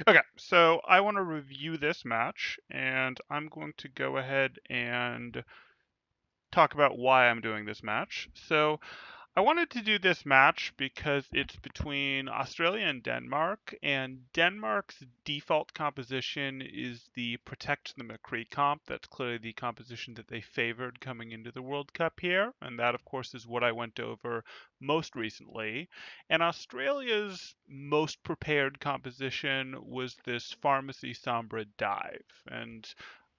Okay, so I want to review this match, and I'm going to go ahead and talk about why I'm doing this match. So I wanted to do this match because it's between Australia and Denmark, and Denmark's default composition is the Protect the McCree comp. That's clearly the composition that they favored coming into the World Cup here, and that, of course, is what I went over most recently. And Australia's most prepared composition was this Pharmacy Sombra dive, and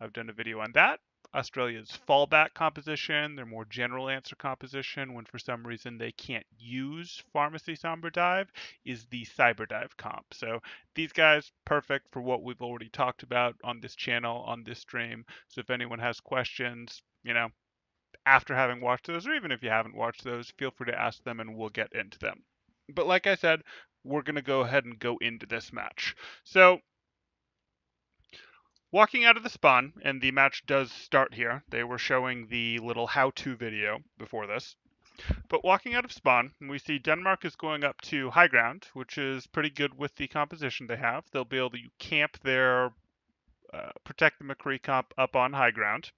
I've done a video on that. Australia's fallback composition, their more general answer composition, when for some reason they can't use Pharmacy Sombra Dive, is the Cyber Dive comp. So these guys, perfect for what we've already talked about on this channel, on this stream. So if anyone has questions, after having watched those, or even if you haven't watched those, feel free to ask them and we'll get into them. But like I said, we're going to go ahead and go into this match. So walking out of the spawn, and the match does start here. They were showing the little how-to video before this. But walking out of spawn, we see Denmark is going up to high ground, which is pretty good with the composition they have. They'll be able to camp their Protect the McCree comp up on high ground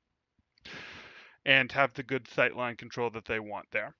and have the good sightline control that they want there.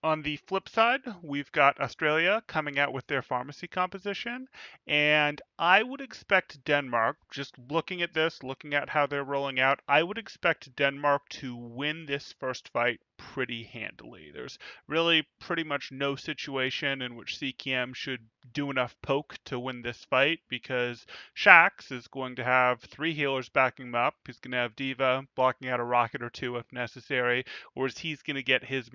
On the flip side, we've got Australia coming out with their pharmacy composition, and I would expect Denmark, just looking at this, looking at how they're rolling out, I would expect Denmark to win this first fight pretty handily. There's really pretty much no situation in which CKM should do enough poke to win this fight because Shax is going to have 3 healers backing him up. He's going to have Diva blocking out a rocket or two if necessary, whereas he's going to get his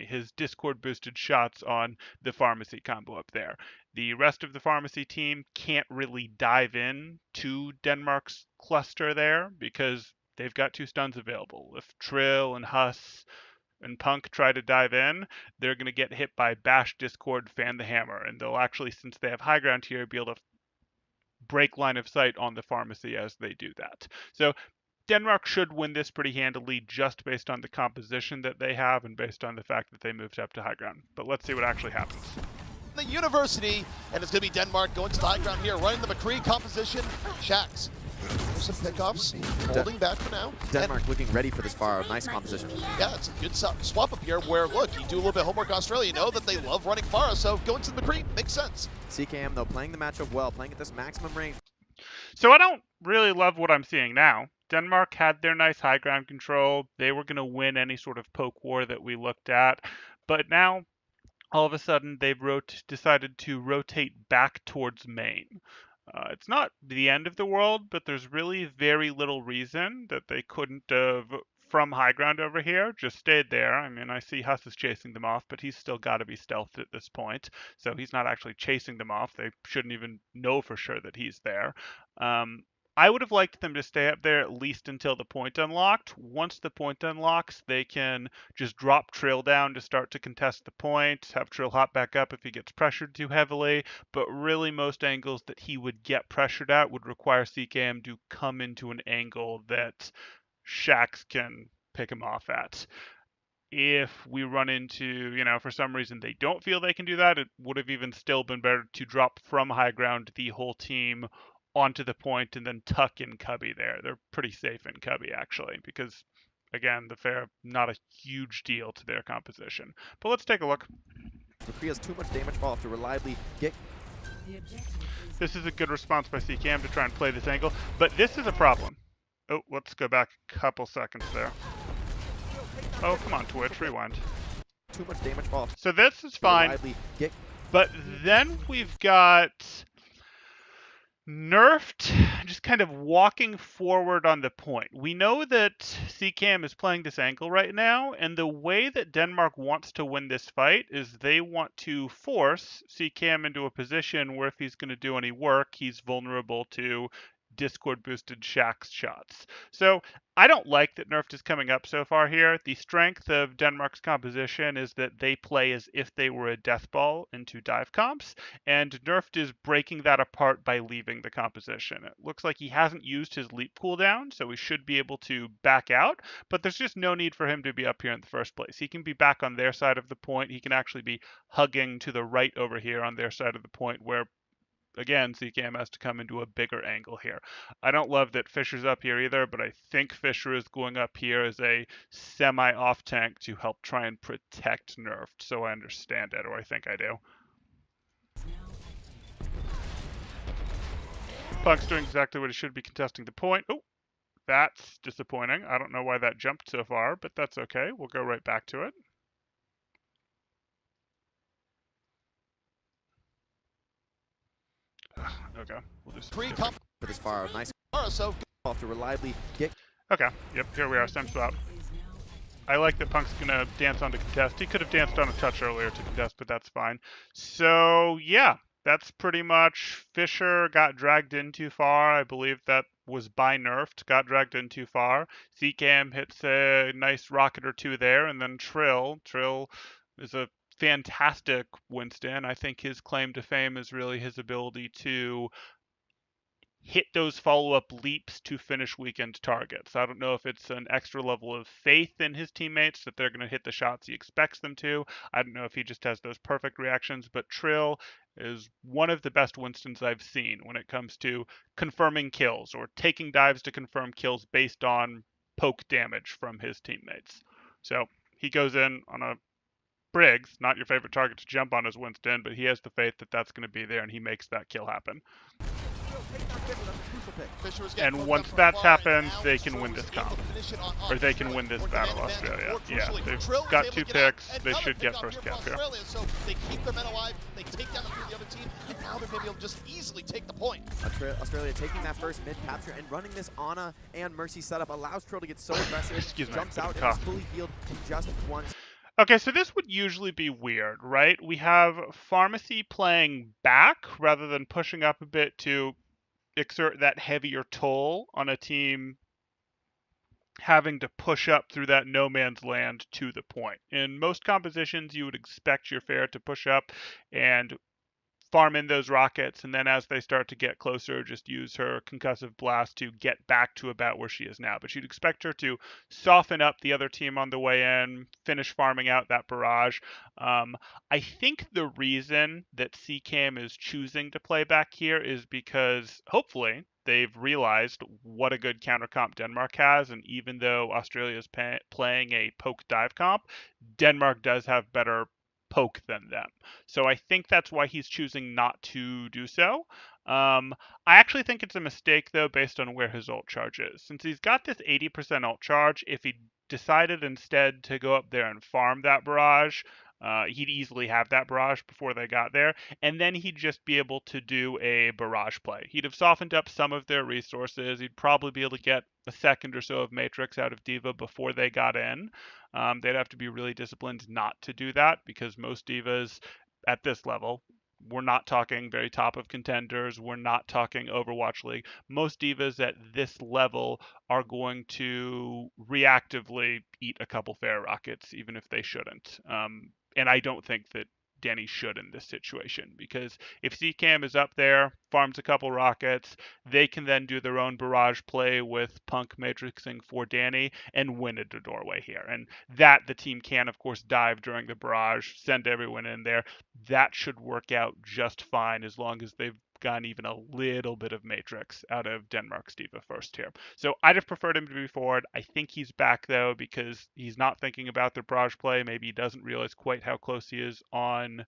his Discord boosted shots on the pharmacy combo up there. The rest of the pharmacy team can't really dive in to Denmark's cluster there because they've got 2 stuns available. If Trill and Huss and Punk try to dive in, they're going to get hit by Bash, Discord, Fan the Hammer, and they'll actually, since they have high ground here, be able to break line of sight on the pharmacy as they do that. So Denmark should win this pretty handily just based on the composition that they have and based on the fact that they moved up to high ground. But let's see what actually happens. The university, and it's going to be Denmark going to the high ground here, running the McCree composition. Shax. There's some pickoffs, holding back for now. Denmark looking ready for this far. Nice composition. Yeah, it's a good swap up here where, look, you do a little bit of homework Australia, you know that they love running Pharah, so going to the McCree makes sense. CKM, though, playing the matchup well, playing at this maximum range. So I don't really love what I'm seeing now. Denmark had their nice high ground control. They were going to win any sort of poke war that we looked at. But now, all of a sudden, they've decided to rotate back towards main. It's not the end of the world, but there's really very little reason that they couldn't have, from high ground over here, just stayed there. I mean, I see Huss is chasing them off, but he's still got to be stealthed at this point, so he's not actually chasing them off. They shouldn't even know for sure that he's there. I would have liked them to stay up there at least until the point unlocked. Once the point unlocks, they can just drop Trill down to start to contest the point, have Trill hop back up if he gets pressured too heavily, but really most angles that he would get pressured at would require CKM to come into an angle that Shax can pick him off at. If we run into, for some reason they don't feel they can do that, it would have even still been better to drop from high ground the whole team onto the point and then tuck in Cubby there. They're pretty safe in Cubby, actually, because, again, the fair, not a huge deal to their composition. But let's take a look. McCree has too much damage fall to reliably get... This is a good response by CKM to try and play this angle, but this is a problem. Oh, let's go back a couple seconds there. Oh, come on, Twitch, rewind. Too much damage fall. So this is fine, but then we've got Nerfed just kind of walking forward on the point. We know that CKM is playing this angle right now, and the way that Denmark wants to win this fight is they want to force CKM into a position where if he's going to do any work, he's vulnerable to Discord boosted Shaxx shots. So I don't like that Nerft is coming up so far here. The strength of Denmark's composition is that they play as if they were a death ball into dive comps, and Nerft is breaking that apart by leaving the composition. It looks like he hasn't used his leap cooldown, so he should be able to back out, but there's just no need for him to be up here in the first place. He can be back on their side of the point. He can actually be hugging to the right over here on their side of the point where again, CKM has to come into a bigger angle here. I don't love that Fisher's up here either, but I think Fisher is going up here as a semi-off tank to help try and protect Nerfed, so I understand it, or I think I do. Punk's doing exactly what he should be, contesting the point. Oh, that's disappointing. I don't know why that jumped so far, but that's okay. We'll go right back to it. Okay, we'll do some for this far. Nice so off to reliably get. Okay, yep, here we are, same spot. I like that Punk's gonna dance on to contest. He could have danced on a touch earlier to contest, but that's fine. So, yeah, that's pretty much Fisher got dragged in too far. I believe that was by Nerfed, got dragged in too far. CKM hits a nice rocket or two there, and then Trill is a fantastic Winston. I think his claim to fame is really his ability to hit those follow-up leaps to finish weekend targets. I don't know if it's an extra level of faith in his teammates that they're going to hit the shots he expects them to. I don't know if he just has those perfect reactions, but Trill is one of the best Winstons I've seen when it comes to confirming kills or taking dives to confirm kills based on poke damage from his teammates. So he goes in on a Briggs, not your favorite target to jump on as Winston, but he has the faith that that's going to be there and he makes that kill happen. And once that happens, they can win this comp. Or they can win this battle, Australia. Yeah, they've got 2 picks. They should get first cap here. So they keep their men alive, they take down the other team, and now they're maybe able to just easily take the point. Australia taking that first mid capture and running this Ana and Mercy setup allows Trill to get so aggressive, jumps out and is fully healed in just one. Okay, so this would usually be weird, right? We have Pharmacy playing back rather than pushing up a bit to exert that heavier toll on a team having to push up through that no man's land to the point. In most compositions, you would expect your fair to push up and farm in those rockets, and then as they start to get closer, just use her concussive blast to get back to about where she is now. But you'd expect her to soften up the other team on the way in, finish farming out that barrage. I think the reason that CKM is choosing to play back here is because, hopefully, they've realized what a good counter comp Denmark has, and even though Australia is playing a poke dive comp, Denmark does have better poke than them. So I think that's why he's choosing not to do so. I actually think it's a mistake, though, based on where his ult charge is. Since he's got this 80% ult charge, if he decided instead to go up there and farm that barrage, he'd easily have that barrage before they got there, and then he'd just be able to do a barrage play. He'd have softened up some of their resources. He'd probably be able to get a second or so of Matrix out of D.Va before they got in. They'd have to be really disciplined not to do that because most divas at this level, we're not talking very top of contenders. We're not talking Overwatch League. Most divas at this level are going to reactively eat a couple fair rockets, even if they shouldn't. And I don't think that Danny should in this situation, because if CKM is up there, farms a couple rockets, they can then do their own barrage play with Punk matrixing for Danny and win a doorway here. And that the team can, of course, dive during the barrage, send everyone in there. That should work out just fine as long as they've gotten even a little bit of matrix out of Denmark's D.Va first here. So I'd have preferred him to be forward. I think he's back, though, because he's not thinking about the barrage play. Maybe he doesn't realize quite how close he is on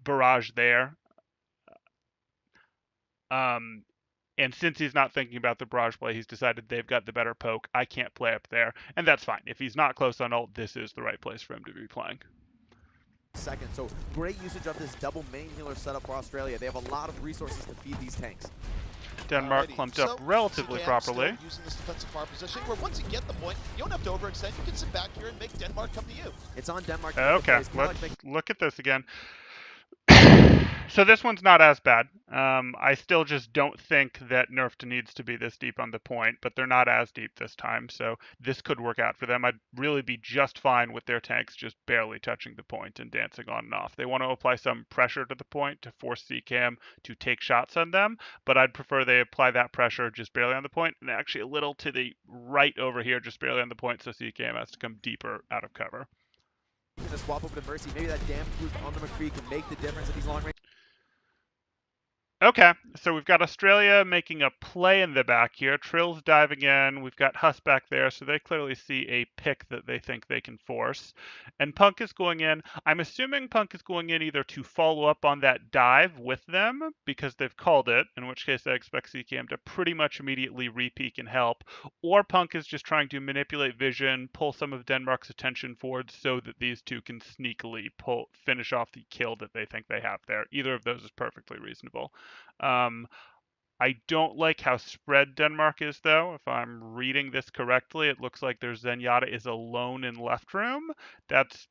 barrage there. And since he's not thinking about the barrage play, he's decided they've got the better poke. I can't play up there, and that's fine. If he's not close on ult, this is the right place for him to be playing. Second, so great usage of this double main healer setup for Australia. They have a lot of resources to feed these tanks. Denmark clumped up relatively properly. Using this defensive far position, where once you get the point, you don't have to overextend. You can sit back here and make Denmark come to you. It's on Denmark. Okay, let's look at this again. So this one's not as bad. I still just don't think that Nerfed needs to be this deep on the point, but they're not as deep this time, so this could work out for them. I'd really be just fine with their tanks just barely touching the point and dancing on and off. They want to apply some pressure to the point to force CCAM to take shots on them, but I'd prefer they apply that pressure just barely on the point and actually a little to the right over here, just barely on the point, so CCAM has to come deeper out of cover. Gonna swap over to Mercy. Maybe that damage boost on the McCree can make the difference at these long range. Okay, so we've got Australia making a play in the back here. Trill's diving in. We've got Huss back there, so they clearly see a pick that they think they can force. And Punk is going in. I'm assuming Punk is going in either to follow up on that dive with them, because they've called it, in which case I expect CCAM to pretty much immediately re-peek and help, or Punk is just trying to manipulate vision, pull some of Denmark's attention forward so that these two can sneakily finish off the kill that they think they have there. Either of those is perfectly reasonable. I don't like how spread Denmark is, though. If I'm reading this correctly, it looks like their Zenyatta is alone in left room. That's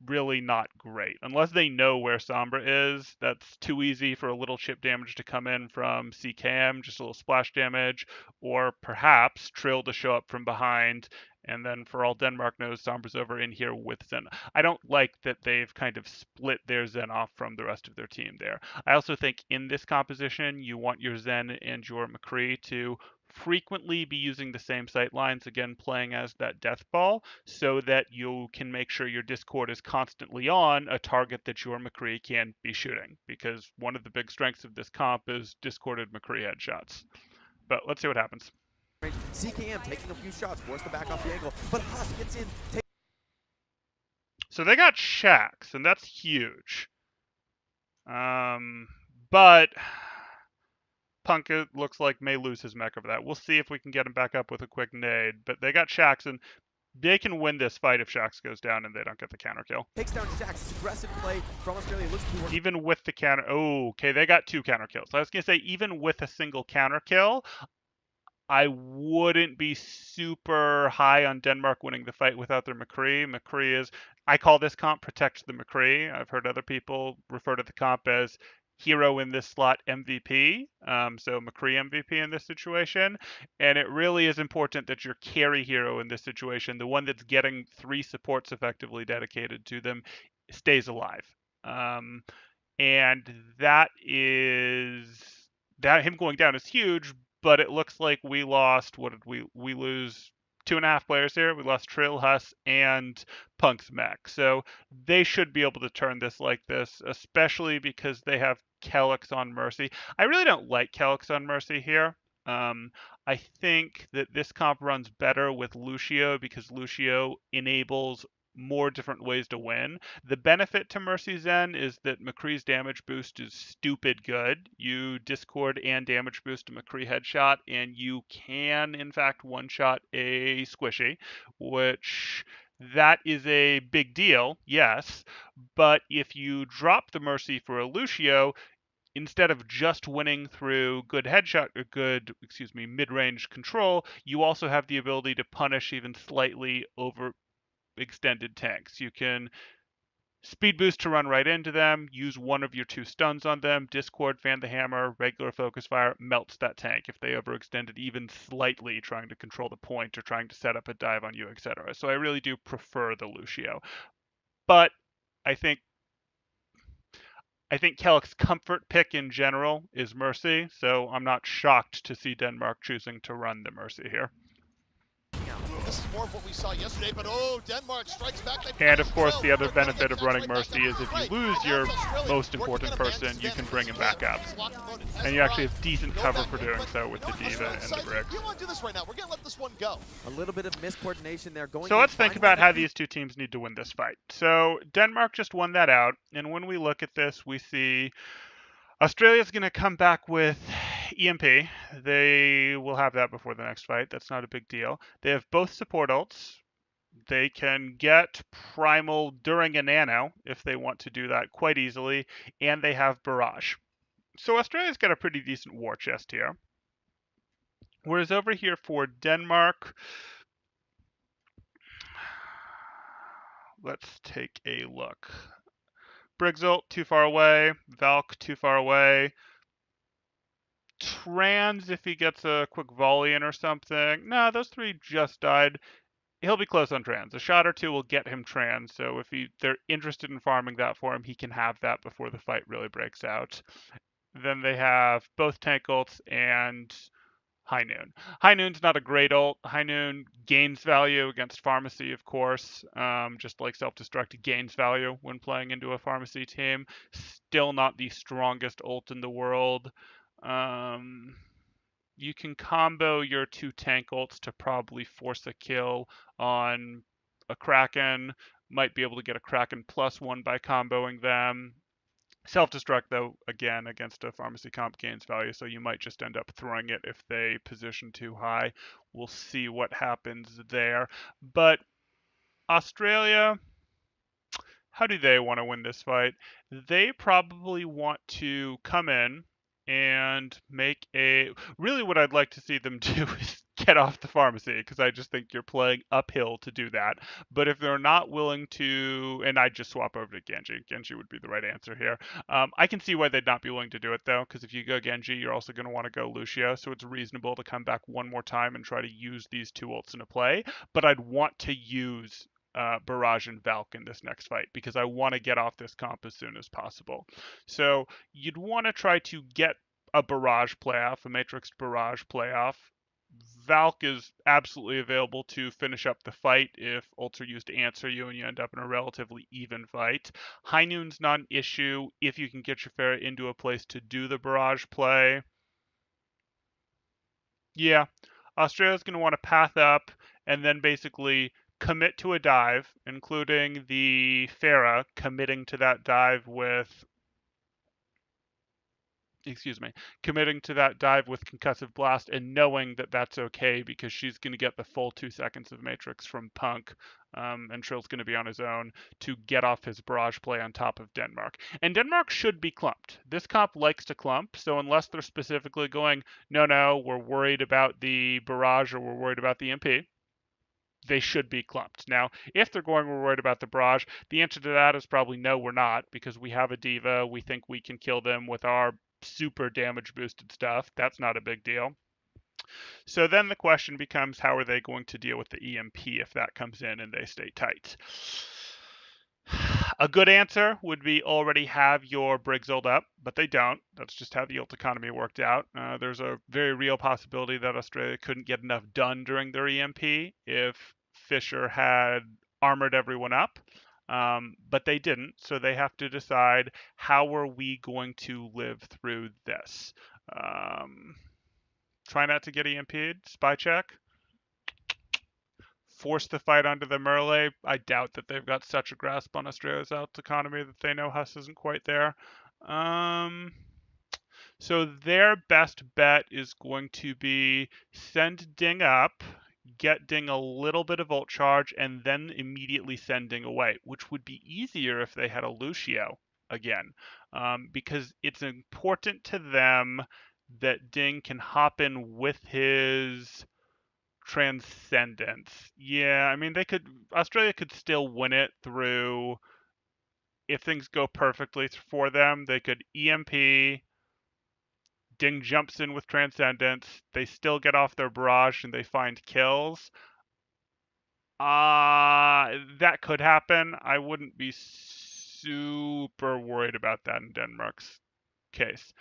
really not great. Unless they know where Sombra is, that's too easy for a little chip damage to come in from CCAM, just a little splash damage, or perhaps Trill to show up from behind, and then for all Denmark knows, Sombra's over in here with Zen. I don't like that they've kind of split their Zen off from the rest of their team there. I also think in this composition, you want your Zen and your McCree to frequently be using the same sight lines, again playing as that death ball, so that you can make sure your Discord is constantly on a target that your McCree can be shooting, because one of the big strengths of this comp is discorded McCree headshots. But let's see what happens. CKM taking a few shots, force the back off the angle, but Huss gets in. So they got Shax, and that's huge. But Punk, it looks like, may lose his mech over that. We'll see if we can get him back up with a quick nade. But they got Shax, and they can win this fight if Shax goes down and they don't get the counter kill. Takes down Shax. Aggressive play from Australia. Looks to be working. Even with the counter... Oh, okay, they got 2 counter kills. I was going to say, even with a single counter kill, I wouldn't be super high on Denmark winning the fight without their McCree. McCree is... I call this comp Protect the McCree. I've heard other people refer to the comp as hero in this slot MVP, so McCree MVP in this situation, and it really is important that your carry hero in this situation, the one that's getting 3 supports effectively dedicated to them, stays alive. And that him going down is huge, but it looks like we lost, what did we lose 2.5 players here. We lost Trill, Huss, and Punk's mech. So they should be able to turn this like this, especially because they have Kelix on Mercy. I really don't like Kelix on Mercy here. I think that this comp runs better with Lucio because Lucio enables more different ways to win. The benefit to Mercy Zen is that McCree's damage boost is stupid good. You discord and damage boost a McCree headshot, and you can, in fact, one-shot a squishy, which that is a big deal, yes. But if you drop the Mercy for a Lucio, instead of just winning through good headshot or good, mid-range control, you also have the ability to punish even slightly over extended tanks. You can speed boost to run right into them, use one of your 2 stuns on them, discord, fan the hammer, regular focus fire, melts that tank if they overextended even slightly trying to control the point or trying to set up a dive on you, etc. So I really do prefer the Lucio. But I think Kelix's comfort pick in general is Mercy, so I'm not shocked to see Denmark choosing to run the Mercy here. This is more of what we saw yesterday, but Denmark strikes back. And of course, the other benefit of running Mercy is if you lose your most important person, you can bring him back up. And you actually have decent cover for doing so with the D.Va and the Brick. We want to do this right now. We're going to let this one go. A little bit of miscoordination there. So let's think about how these 2 teams need to win this fight. So Denmark just won that out, and when we look at this, we see Australia's going to come back with EMP. They will have that before the next fight. That's not a big deal. They have both support ults. They can get Primal during a nano if they want to do that quite easily. And they have Barrage. So Australia's got a pretty decent war chest here. Whereas over here for Denmark, let's take a look. Brigzolt, too far away. Valk, too far away. Trans, if he gets a quick volley in or something. No, those three just died. He'll be close on trans. A shot or two will get him trans, so if they're interested in farming that for him, he can have that before the fight really breaks out. Then they have both tank ults and High Noon. High Noon's not a great ult. High Noon gains value against Pharmacy, of course, just like Self-Destruct gains value when playing into a Pharmacy team. Still not the strongest ult in the world. You can combo your two tank ults to probably force a kill on a Kraken. Might be able to get a Kraken +1 by comboing them. Self-destruct, though, again, against a pharmacy comp gains value, so you might just end up throwing it if they position too high. We'll see what happens there. But Australia, how do they want to win this fight? They probably want to come in and make a. Really, what I'd like to see them do is get off the pharmacy, because I just think you're playing uphill to do that. But if they're not willing to, and I'd just swap over to Genji. Genji would be the right answer here. I can see why they'd not be willing to do it, though, because if you go Genji, you're also going to want to go Lucio, so it's reasonable to come back one more time and try to use these two ults in a play. But I'd want to use Barrage and Valk in this next fight, because I want to get off this comp as soon as possible. So you'd want to try to get a Barrage playoff, a Matrix Barrage playoff. Valk is absolutely available to finish up the fight if ults are used to answer you and you end up in a relatively even fight. High Noon's not an issue if you can get your Pharah into a place to do the Barrage play. Yeah, Australia's going to want to path up and then basically commit to a dive, including the Pharah committing to that dive with, committing to that dive with Concussive Blast and knowing that that's okay because she's going to get the full 2 seconds of Matrix from Punk, and Trill's going to be on his own to get off his barrage play on top of Denmark. And Denmark should be clumped. This comp likes to clump, so unless they're specifically going, no, we're worried about the barrage or we're worried about the MP, they should be clumped. Now, if they're going, we're worried about the barrage, the answer to that is probably no, we're not, because we have a diva. We think we can kill them with our super damage boosted stuff. That's not a big deal. So then the question becomes, how are they going to deal with the EMP if that comes in and they stay tight? A good answer would be already have your Brigzold up, but they don't. That's just how the ult economy worked out. There's a very real possibility that Australia couldn't get enough done during their EMP if Fisher had armored everyone up. But they didn't, so they have to decide, how are we going to live through this? Try not to get EMP'd, spy check. Force the fight onto the Merle. I doubt that they've got such a grasp on Australia's alt economy that they know Huss isn't quite there. So their best bet is going to be send Ding up, get Ding a little bit of ult charge, and then immediately send Ding away, which would be easier if they had a Lucio again, because it's important to them that Ding can hop in with his Transcendence. Yeah, I mean Australia could still win it through, if things go perfectly for them, they could EMP, Ding jumps in with Transcendence, they still get off their barrage and they find kills. That could happen. I wouldn't be super worried about that in Denmark's case.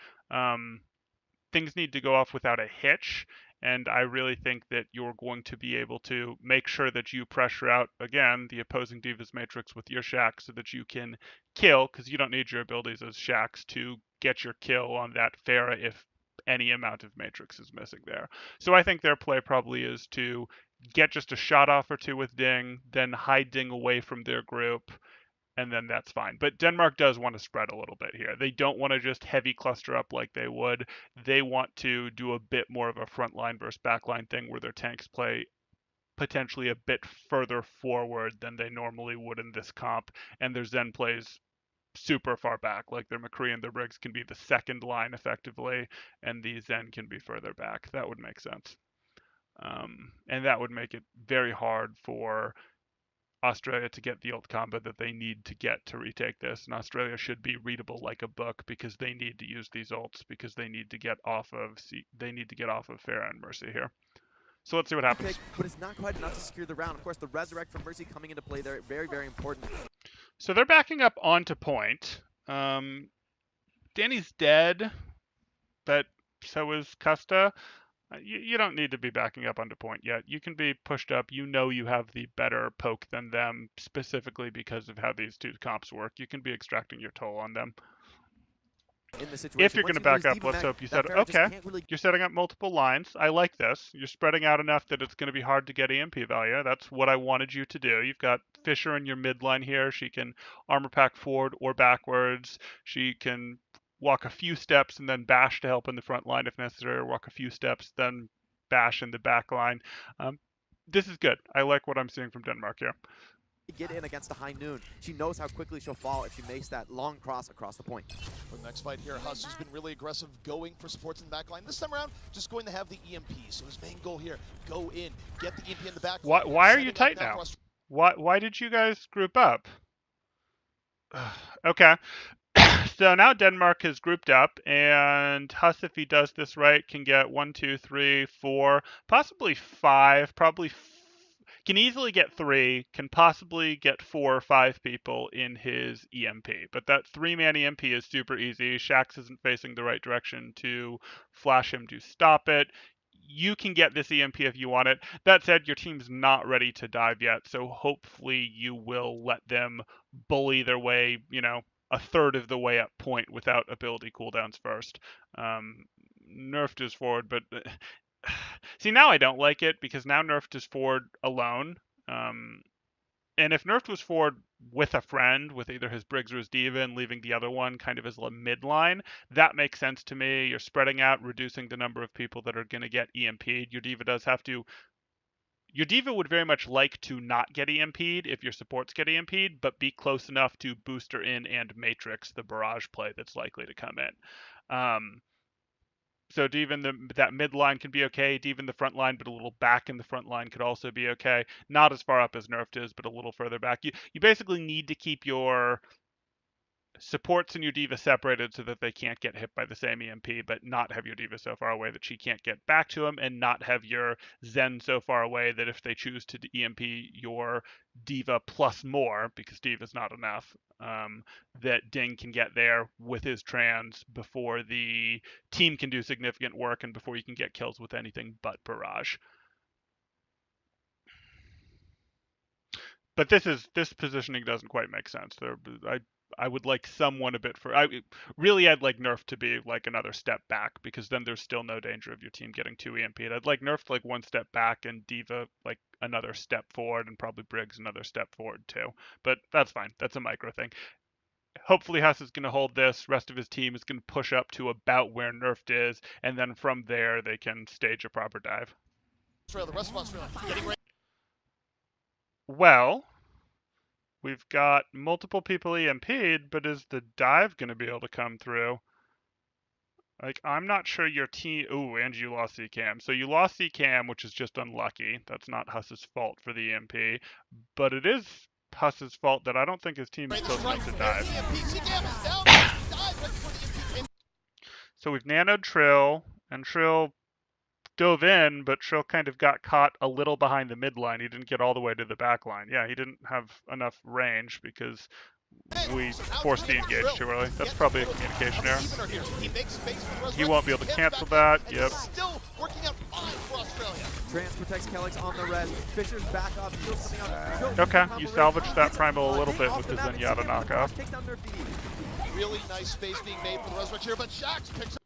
Things need to go off without a hitch, and I really think that you're going to be able to make sure that you pressure out, again, the opposing Divas Matrix with your Shax so that you can kill, because you don't need your abilities as Shax to get your kill on that Pharah if any amount of Matrix is missing there. So I think their play probably is to get just a shot off or two with Ding, then hide Ding away from their group, and then that's fine. But Denmark does want to spread a little bit here. They don't want to just heavy cluster up like they would. They want to do a bit more of a frontline versus backline thing where their tanks play potentially a bit further forward than they normally would in this comp, and their Zen plays super far back. Like their McCree and their Briggs can be the second line effectively, and the Zen can be further back. That would make sense. And that would make it very hard for Australia to get the ult combo that they need to get to retake this, and Australia should be readable like a book because they need to use these ults because they need to get off of Pharah and Mercy here. So let's see what happens. But it's not quite enough to secure the round. Of course, the Resurrect from Mercy coming into play there, very, very important. So they're backing up onto point. Danny's dead, but so is Custa. You don't need to be backing up onto point yet. You can be pushed up. You know you have the better poke than them, specifically because of how these two comps work. You can be extracting your toll on them. In the situation, if you're going to back up, let's hope you said, okay, you're setting up multiple lines. I like this. You're spreading out enough that it's going to be hard to get EMP value. That's what I wanted you to do. You've got Fisher in your mid line here. She can armor pack forward or backwards. She can walk a few steps and then bash to help in the front line if necessary, or walk a few steps, then bash in the back line. This is good. I like what I'm seeing from Denmark here. Get in against the high noon. She knows how quickly she'll fall if she makes that long cross across the point. For the next fight here, Huss has been really aggressive going for supports in the back line. This time around, just going to have the EMP. So his main goal here, go in, get the EMP in the back. Why are you tight now? Why did you guys group up? Okay. So now Denmark has grouped up, and Huss, if he does this right, can get 1, 2, 3, 4, possibly 5, can easily get 3, can possibly get 4 or 5 people in his EMP. But that 3-man EMP is super easy. Shax isn't facing the right direction to flash him to stop it. You can get this EMP if you want it. That said, your team's not ready to dive yet, so hopefully you will let them bully their way, a third of the way up point without ability cooldowns first. Nerfed is forward, but see, now I don't like it because now Nerfed is forward alone. And if Nerfed was forward with a friend, with either his Briggs or his D.Va, and leaving the other one kind of as a midline, that makes sense to me. You're spreading out, reducing the number of people that are going to get EMP'd. Your D.Va does have to. Your D.Va would very much like to not get EMP'd if your supports get EMP'd, but be close enough to booster in and matrix the barrage play that's likely to come in. So D.Va that mid line can be okay. D.Va in the front line, but a little back in the front line could also be okay. Not as far up as Nerfed is, but a little further back. You basically need to keep your supports and your D.Va separated so that they can't get hit by the same EMP, but not have your D.Va so far away that she can't get back to him, and not have your Zen so far away that if they choose to EMP your D.Va plus more, because D.Va's not enough, that Ding can get there with his trans before the team can do significant work and before you can get kills with anything but barrage. But this positioning doesn't quite make sense. I would like someone a bit I'd like Nerf to be like another step back, because then there's still no danger of your team getting 2 EMP'd. I'd like Nerf like 1 step back and D.Va like another step forward, and probably Briggs another step forward too. But that's fine. That's a micro thing. Hopefully Huss is going to hold this. Rest of his team is going to push up to about where Nerfed is, and then from there they can stage a proper dive. The rest of Australia getting ready. Well, we've got multiple people EMP'd, but is the dive going to be able to come through? Like, I'm not sure your team... Ooh, and you lost C-Cam. So you lost C-Cam, which is just unlucky. That's not Huss's fault for the EMP. But it is Huss's fault that I don't think his team is close enough to dive. So we've nanoed Trill, and Trill dove in, but Trill kind of got caught a little behind the mid line. He didn't get all the way to the back line. Yeah, he didn't have enough range because we forced the engage too early. That's probably a communication error. He won't be able to cancel that. Yep. Still working out fine for Australia. Trans protects Kellex on the res. Fisher's back up. Okay, you salvaged that primal a little bit with the Zenyatta knockoff. Really nice space being made for the Resurrect here, but Shax picks up.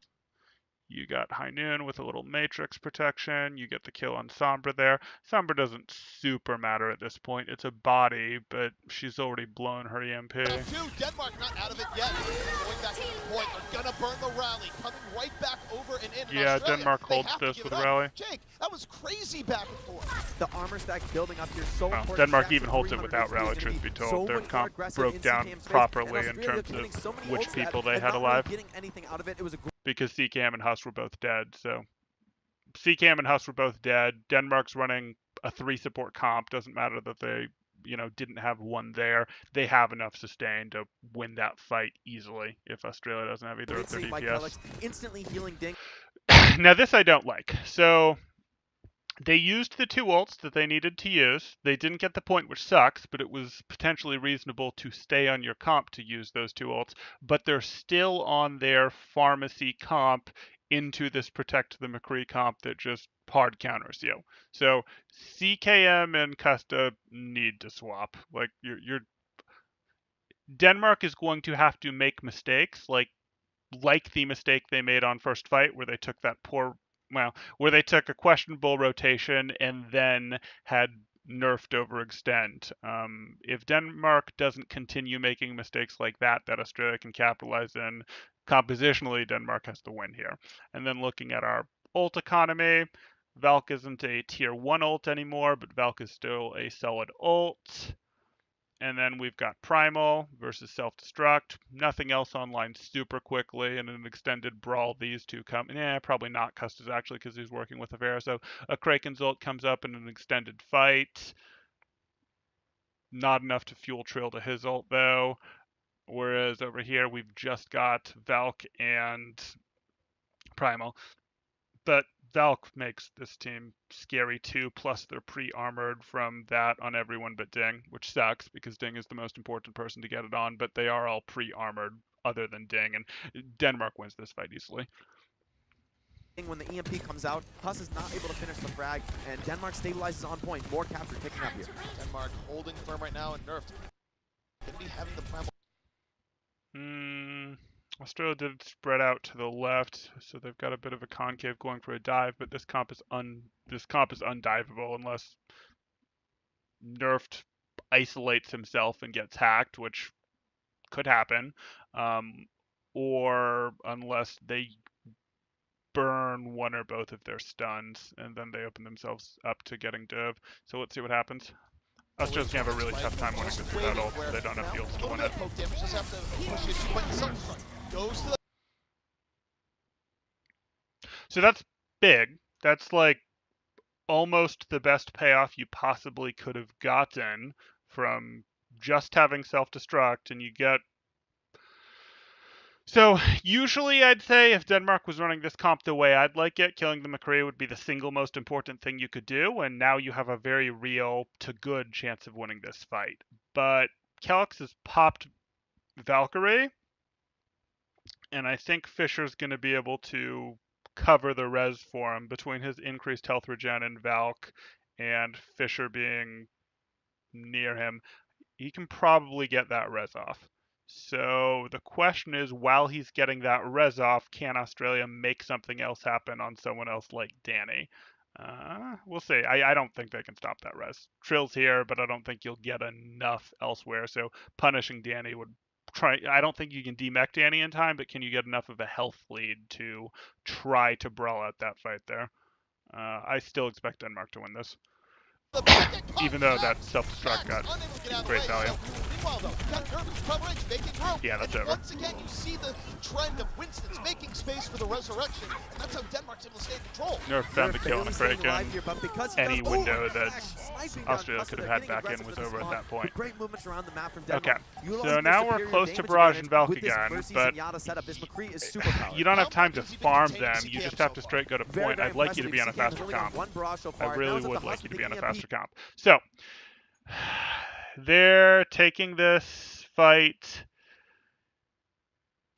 You got High Noon with a little Matrix protection. You get the kill on Sombra there. Sombra doesn't super matter at this point. It's a body, but she's already blown her EMP. Denmark not out of it yet. Going back to the point. They're going to burn the rally. Coming right back over and in. Yeah, Denmark holds this with a rally. Jake, that was crazy back and forth. The armor stack building up here so important. Denmark even holds it without rally, truth be told. Their comp broke down properly in terms of which people they had alive. Because C-Cam and Huss were both dead, so C-Cam and Huss were both dead. Denmark's running a 3 support comp. Doesn't matter that they didn't have one there. They have enough sustain to win that fight easily if Australia doesn't have either of their DPS. Instantly healing Ding. Now this I don't like. So they used the 2 ults that they needed to use. They didn't get the point, which sucks, but it was potentially reasonable to stay on your comp to use those 2 ults. But they're still on their pharmacy comp into this Protect the McCree comp that just hard counters you. So CKM and Custa need to swap. Like you're Denmark is going to have to make mistakes like the mistake they made on first fight where they took where they took a questionable rotation and then had nerfed overextend. If Denmark doesn't continue making mistakes like that Australia can capitalize in, compositionally Denmark has to win here. And then looking at our ult economy, Valk isn't a tier 1 ult anymore, but Valk is still a solid ult. And then we've got Primal versus Self-Destruct. Nothing else online super quickly. And an extended brawl, these two come. Probably not Custis actually because he's working with Avera. So a Kraken's ult comes up in an extended fight. Not enough to fuel Trill to his ult though. Whereas over here we've just got Valk and Primal. But Valk makes this team scary too, plus they're pre-armored from that on everyone but Ding, which sucks because Ding is the most important person to get it on, but they are all pre-armored other than Ding, and Denmark wins this fight easily. When the EMP comes out, Huss is not able to finish the frag, and Denmark stabilizes on point. More capture picking up here. Denmark holding firm right now and nerfed. Gonna be having the primal. Australia did spread out to the left, so they've got a bit of a concave going for a dive, but this comp is undiveable unless nerfed isolates himself and gets hacked, which could happen, or unless they burn one or both of their stuns and then they open themselves up to getting div. So let's see what happens. Australia's gonna have a really tough time winning this without ult. They don't have fields to win it. So that's big. That's like almost the best payoff you possibly could have gotten from just having self-destruct, and you get. So usually I'd say if Denmark was running this comp the way I'd like it, killing the McCree would be the single most important thing you could do, and now you have a very real to good chance of winning this fight. But Calyx has popped Valkyrie, and I think Fisher's going to be able to cover the res for him between his increased health regen and Valk and Fisher being near him. He can probably get that res off. So the question is, while he's getting that res off, can Australia make something else happen on someone else like Danny? We'll see. I don't think they can stop that res. Trill's here, but I don't think you'll get enough elsewhere. So punishing Danny would try. I don't think you can demech Danny in time, but can you get enough of a health lead to try to brawl out that fight there? I still expect Denmark to win this. Even though that self-destruct got great value. Yeah, that's over. Once again, you see the trend of Winston's making space for the resurrection, and that's how Denmark's able to stay in control. Nerf found the kill on a Kraken. Any window that Australia could have had back in was over at that point. Okay, so now we're close to Barrage and Valk again, but you don't have time to farm them, you just have to straight go to point. I'd like you to be on a faster comp. I really would like you to be on a faster comp. So, they're taking this fight.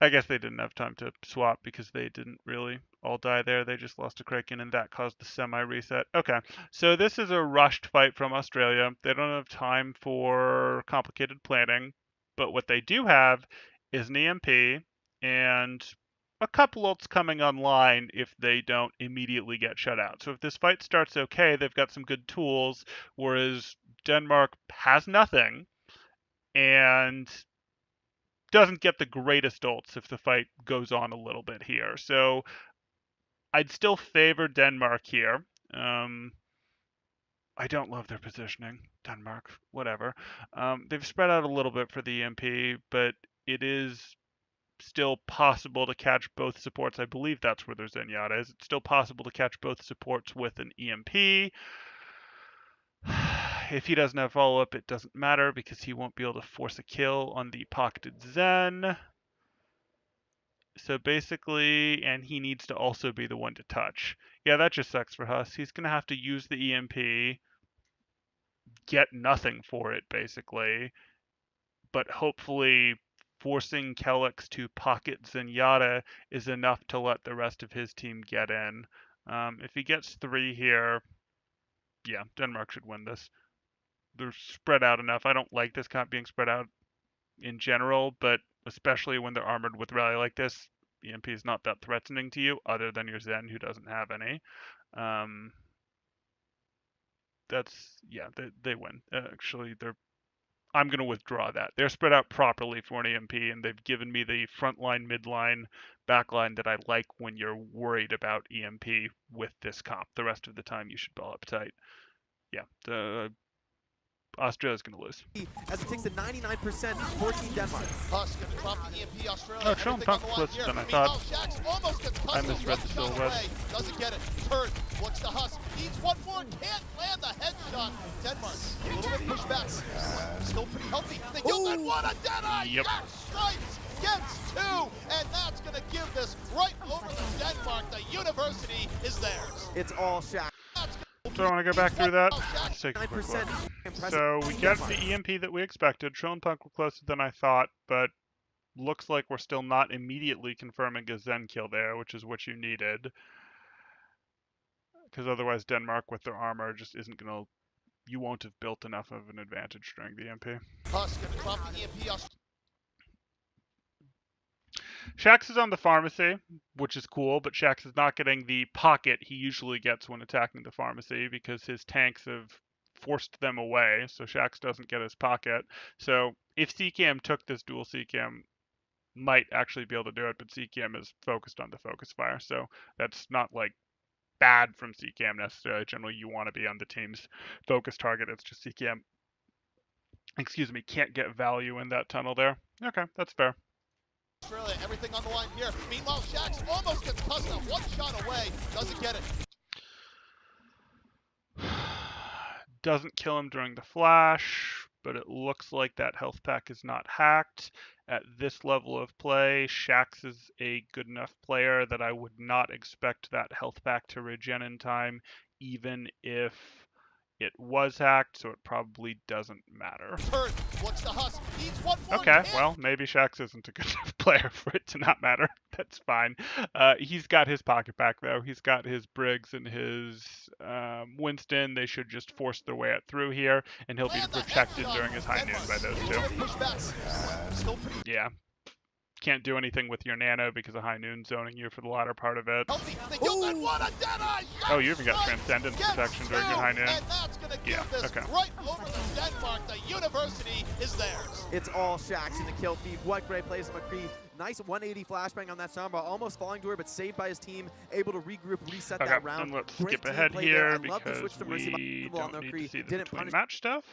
I guess they didn't have time to swap because they didn't really all die there. They just lost to Kraken and that caused the semi-reset. Okay, so this is a rushed fight from Australia. They don't have time for complicated planning, but what they do have is an EMP and a couple ults coming online if they don't immediately get shut out. So if this fight starts okay, they've got some good tools, whereas Denmark has nothing and doesn't get the greatest ults if the fight goes on a little bit here. So I'd still favor Denmark here. I don't love their positioning. Denmark, whatever. They've spread out a little bit for the EMP, but it is still possible to catch both supports. I believe that's where their Zenyatta is. It's still possible to catch both supports with an EMP. If he doesn't have follow-up, it doesn't matter because he won't be able to force a kill on the pocketed Zen. So basically, and he needs to also be the one to touch. Yeah, that just sucks for Huss. He's going to have to use the EMP, get nothing for it, basically, but hopefully forcing Kellex to pocket Zenyatta is enough to let the rest of his team get in. If he gets 3 here, yeah, Denmark should win this. They're spread out enough. I don't like this comp being spread out in general, but especially when they're armored with rally like this, EMP is not that threatening to you, other than your Zen, who doesn't have any. Yeah, they win. Actually, I'm going to withdraw that. They're spread out properly for an EMP, and they've given me the front line, mid line, back line that I like when you're worried about EMP with this comp. The rest of the time, you should ball up tight. Yeah, Australia's going to lose. As it takes a 99%, 14 Denmark. Huss gonna drop the EMP, Australia. Oh, Sean Punk closer than I thought. Shax almost gets I misread the silhouette. Doesn't get it. Turret. Looks to Huss. Needs one more. Can't land the headshot. Denmark. A little bit pushback. Still pretty healthy. They kill that one. A dead eye. Yep. Shax strikes. Gets 2. And that's gonna give this right over to Denmark. The university is theirs. It's all Shaq. So I want to go back through that. Let's take a quick look. So we get the EMP that we expected. Trillium Punk were closer than I thought, but looks like we're still not immediately confirming a Zen kill there, which is what you needed. Because otherwise Denmark with their armor just isn't going to... You won't have built enough of an advantage during the EMP. Huss gonna drop the EMP. Shax is on the pharmacy, which is cool, but Shax is not getting the pocket he usually gets when attacking the pharmacy because his tanks have forced them away, so Shax doesn't get his pocket. So if CCAM took this dual CCAM, might actually be able to do it, but CCAM is focused on the focus fire, so that's not like bad from CCAM necessarily. Generally, you want to be on the team's focus target. It's just CCAM, can't get value in that tunnel there. Okay, that's fair. Australia, everything on the line here. Meanwhile, Shax almost gets Costa one shot away. Doesn't get it. Doesn't kill him during the flash, but it looks like that health pack is not hacked. At this level of play, Shax is a good enough player that I would not expect that health pack to regen in time, even if it was hacked, so it probably doesn't matter. What's the Huss? Needs one more. Okay, well, maybe Shax isn't a good enough player for it to not matter. That's fine. He's got his pocket back, though. He's got his Briggs and his Winston. They should just force their way through here, and he'll be protected during his high noon by those two. Yeah. Can't do anything with your nano because of high noon zoning you for the latter part of it. Oh, you even got transcendence protection during your high noon. Yeah, okay. Right over to Denmark, the university is theirs. It's all Shax in the kill feed. What great plays from McCree. Nice 180 flashbang on that Soundbar, almost falling to her, but saved by his team, able to regroup, reset that round. And let's Great skip ahead gameplay here there. I love the because switch to Mercy we on don't need McCree. to see the Didn't between punish match stuff.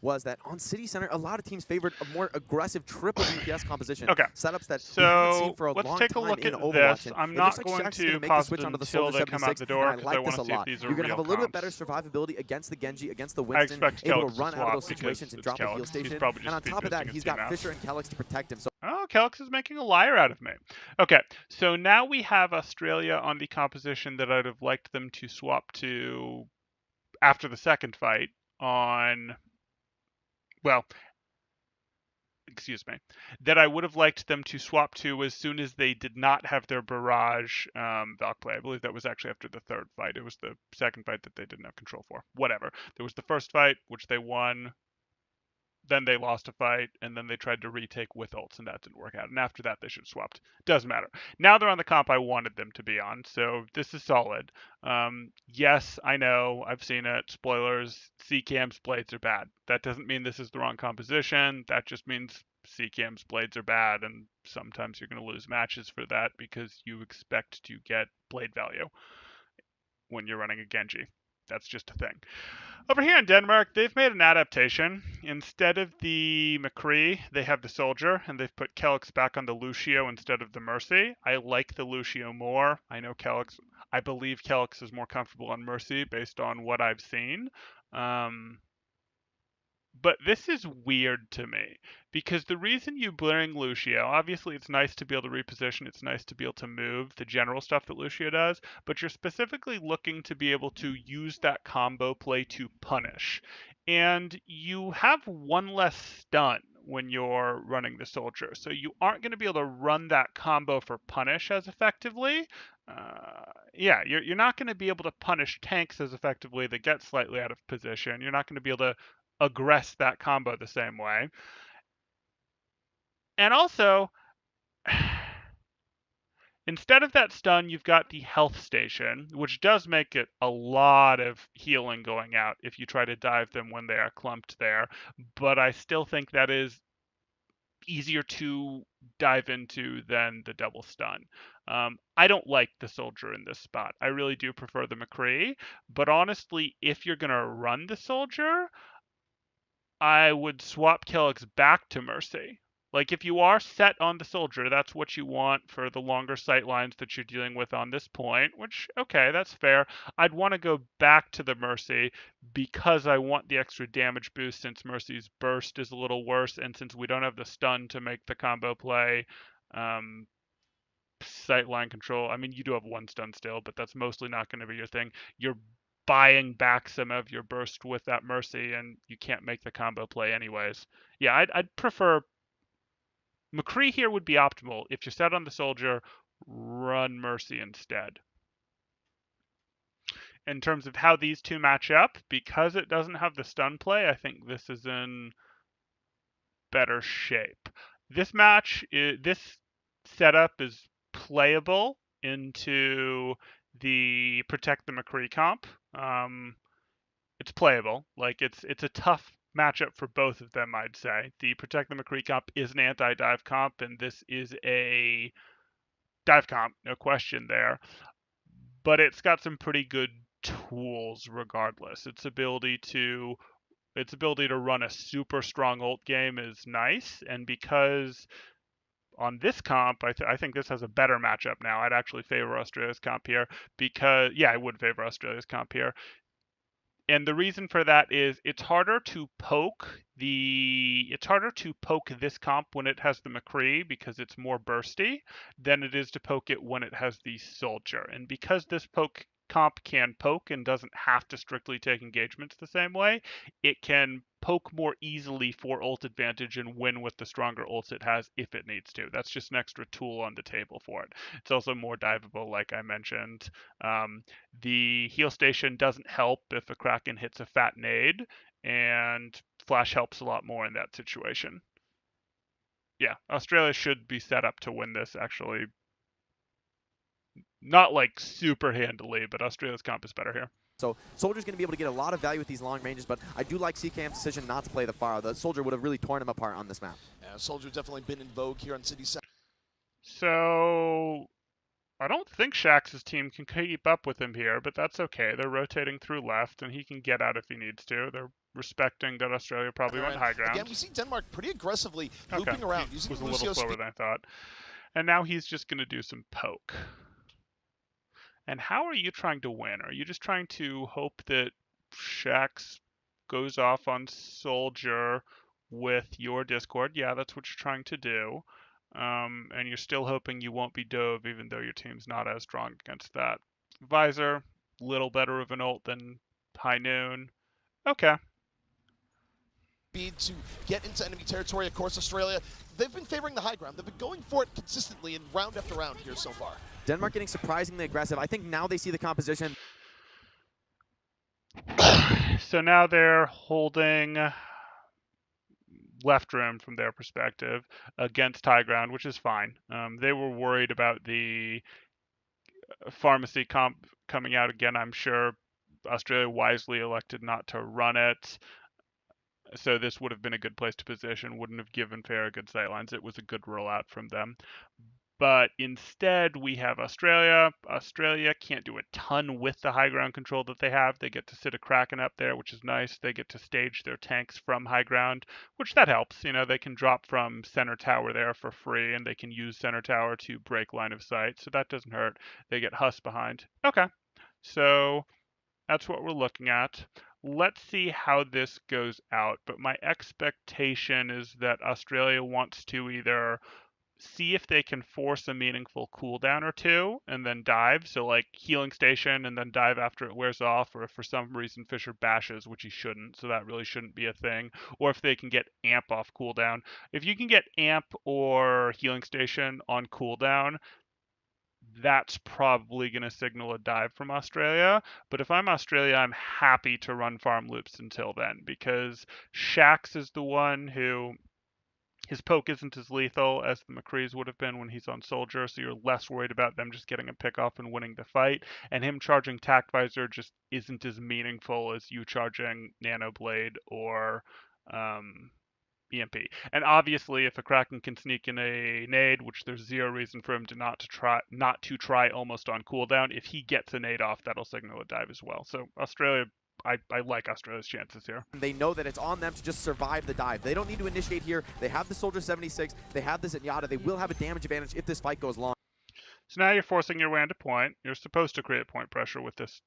was that on City Center, a lot of teams favored a more aggressive triple DPS composition. Okay. Setups that we haven't seen for a let's long take a time look in at Overwatch. this. I'm not going to pause it until they come out the door because I want to see if these are You're going to have a little bit comps. better survivability against the Genji, against the Winston, I expect able Kellex to run to out of those swap situations and because drop a it's heal Kellex. station. He's probably And on just top of that, speed he's boosting got his Fisher and Kellex to protect him. So Oh, Kellex is making a liar out of me. Okay, so now we have Australia on the composition that I'd have liked them to swap to after the second fight on, well, excuse me, that I would have liked them to swap to as soon as they did not have their barrage Valk play. I believe that was actually after the third fight. It was the second fight that they didn't have control for. Whatever. There was the first fight, which they won. Then they lost a fight, and then they tried to retake with ults, and that didn't work out. And after that, they should have swapped. Doesn't matter. Now they're on the comp I wanted them to be on, so this is solid. Yes, I know. I've seen it. Spoilers. CCAM's blades are bad. That doesn't mean this is the wrong composition. That just means CCAM's blades are bad, and sometimes you're going to lose matches for that because you expect to get blade value when you're running a Genji. That's just a thing. Over here in Denmark, they've made an adaptation. Instead of the McCree, they have the Soldier, and they've put Kelix back on the Lucio instead of the Mercy. I like the Lucio more. I believe Kelix is more comfortable on Mercy based on what I've seen. But this is weird to me because the reason you bring Lucio, obviously it's nice to be able to reposition, it's nice to be able to move the general stuff that Lucio does, but you're specifically looking to be able to use that combo play to punish. And you have one less stun when you're running the soldier, so you aren't going to be able to run that combo for punish as effectively. Yeah, you're not going to be able to punish tanks as effectively that get slightly out of position. You're not going to be able to aggress that combo the same way. And also, instead of that stun, you've got the health station, which does make it a lot of healing going out if you try to dive them when they are clumped there. But I still think that is easier to dive into than the double stun. I don't like the soldier in this spot. I really do prefer the McCree. But honestly, if you're going to run the soldier, I would swap Kelix back to Mercy. Like, if you are set on the soldier, that's what you want for the longer sight lines that you're dealing with on this point, which, okay, that's fair. I'd want to go back to the Mercy because I want the extra damage boost since Mercy's burst is a little worse, and since we don't have the stun to make the combo play sight line control. I mean, you do have one stun still, but that's mostly not going to be your thing. You're buying back some of your burst with that Mercy, and you can't make the combo play anyways. Yeah, I'd prefer McCree here would be optimal. If you're set on the soldier, run Mercy instead. In terms of how these two match up, because it doesn't have the stun play, I think this is in better shape. This this setup is playable into the Protect the McCree comp. It's playable. Like it's a tough matchup for both of them, I'd say. The Protect the McCree comp is an anti-dive comp, and this is a dive comp, no question there. But it's got some pretty good tools regardless. Its ability to run a super strong ult game is nice, and because on this comp, I think this has a better matchup now. I'd actually favor Australia's comp here because, yeah, I would favor Australia's comp here. And the reason for that is it's harder to poke this comp when it has the McCree because it's more bursty than it is to poke it when it has the soldier. And because this comp can poke and doesn't have to strictly take engagements the same way, it can poke more easily for ult advantage and win with the stronger ults it has if it needs to. That's just an extra tool on the table for it. It's also more diveable, like I mentioned. The heal station doesn't help if a Kraken hits a fat nade, and Flash helps a lot more in that situation. Yeah, Australia should be set up to win this, actually. Not like super handily, but Australia's comp is better here. So Soldier's going to be able to get a lot of value with these long ranges, but I do like CKM's decision not to play the Fire. The Soldier would have really torn him apart on this map. Yeah, Soldier's definitely been in vogue here on City Center. So I don't think Shax's team can keep up with him here, but that's okay. They're rotating through left, and he can get out if he needs to. They're respecting that Australia probably went high ground. Again, we see Denmark pretty aggressively looping around. He was a little slower than I thought. And now he's just going to do some poke. And how are you trying to win? Are you just trying to hope that Shax goes off on Soldier with your Discord? Yeah, that's what you're trying to do. And you're still hoping you won't be dove, even though your team's not as strong against that. Visor, little better of an ult than High Noon. Okay. Speed to get into enemy territory. Of course, Australia, they've been favoring the high ground. They've been going for it consistently in round after round here so far. Denmark getting surprisingly aggressive. I think now they see the composition. So now they're holding left rim from their perspective against high ground, which is fine. They were worried about the pharmacy comp coming out again. I'm sure Australia wisely elected not to run it. So this would have been a good place to position, wouldn't have given Fair good sightlines. It was a good rollout from them. But instead, we have Australia. Australia can't do a ton with the high ground control that they have. They get to sit a Kraken up there, which is nice. They get to stage their tanks from high ground, which that helps. You know, they can drop from center tower there for free, and they can use center tower to break line of sight, so that doesn't hurt. They get Huss behind. Okay, so that's what we're looking at. Let's see how this goes out, but my expectation is that Australia wants to either see if they can force a meaningful cooldown or two and then dive. So like healing station and then dive after it wears off, or if for some reason Fisher bashes, which he shouldn't, so that really shouldn't be a thing. Or if they can get amp off cooldown. If you can get amp or healing station on cooldown, that's probably going to signal a dive from Australia. But if I'm Australia, I'm happy to run farm loops until then, because Shax is the one who his poke isn't as lethal as the McCree's would have been when he's on Soldier, so you're less worried about them just getting a pick off and winning the fight. And him charging Tact Visor just isn't as meaningful as you charging Nano Blade or EMP. And obviously, if a Kraken can sneak in a nade, which there's zero reason for him to not to try almost on cooldown, if he gets a nade off, that'll signal a dive as well. So Australia, I like Australia's chances here. They know that it's on them to just survive the dive. They don't need to initiate here. They have the Soldier 76. They have this Zenyatta. They will have a damage advantage if this fight goes long. So now you're forcing your way into point. You're supposed to create point pressure with this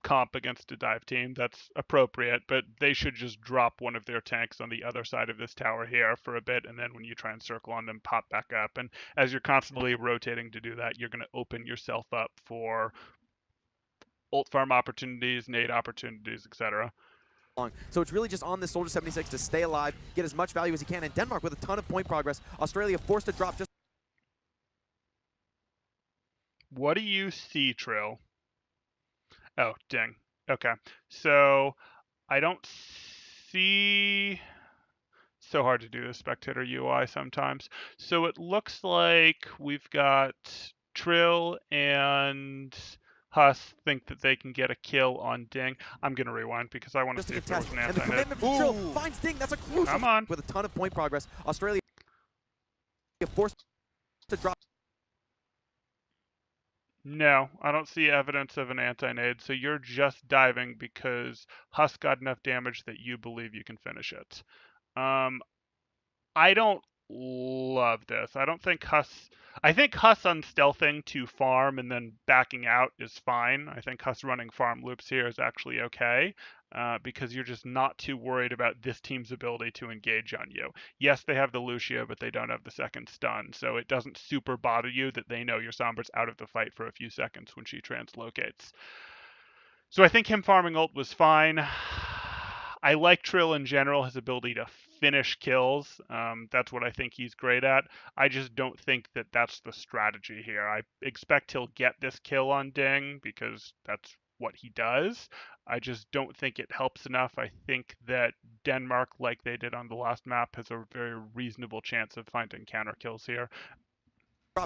comp against a dive team. That's appropriate, but they should just drop one of their tanks on the other side of this tower here for a bit, and then when you try and circle on them, pop back up. And as you're constantly rotating to do that, you're going to open yourself up for ult farm opportunities, nade opportunities, etc. So it's really just on this Soldier 76 to stay alive, get as much value as he can. And Denmark with a ton of point progress. Australia forced to drop just... What do you see, Trill? Oh, dang. Okay. So I don't see... So hard to do the spectator UI sometimes. So it looks like we've got Trill and Huss think that they can get a kill on Ding. I'm going to rewind because I want to see if there was an And the anti-net. commitment from Trill finds Ding. That's a crucial... Come on. With a ton of point progress. Australia forced to drop... No, I don't see evidence of an anti-nade, so you're just diving because Huss got enough damage that you believe you can finish it. I don't love this. I think Huss unstealthing to farm and then backing out is fine. I think Huss running farm loops here is actually okay, because you're just not too worried about this team's ability to engage on you. Yes, they have the Lucio, but they don't have the second stun, so it doesn't super bother you that they know your Sombra's out of the fight for a few seconds when she translocates. So I think him farming ult was fine. I like Trill in general, his ability to finish kills. That's what I think he's great at. I just don't think that that's the strategy here. I expect he'll get this kill on Ding because that's what he does. I just don't think it helps enough. I think that Denmark, like they did on the last map, has a very reasonable chance of finding counter kills here.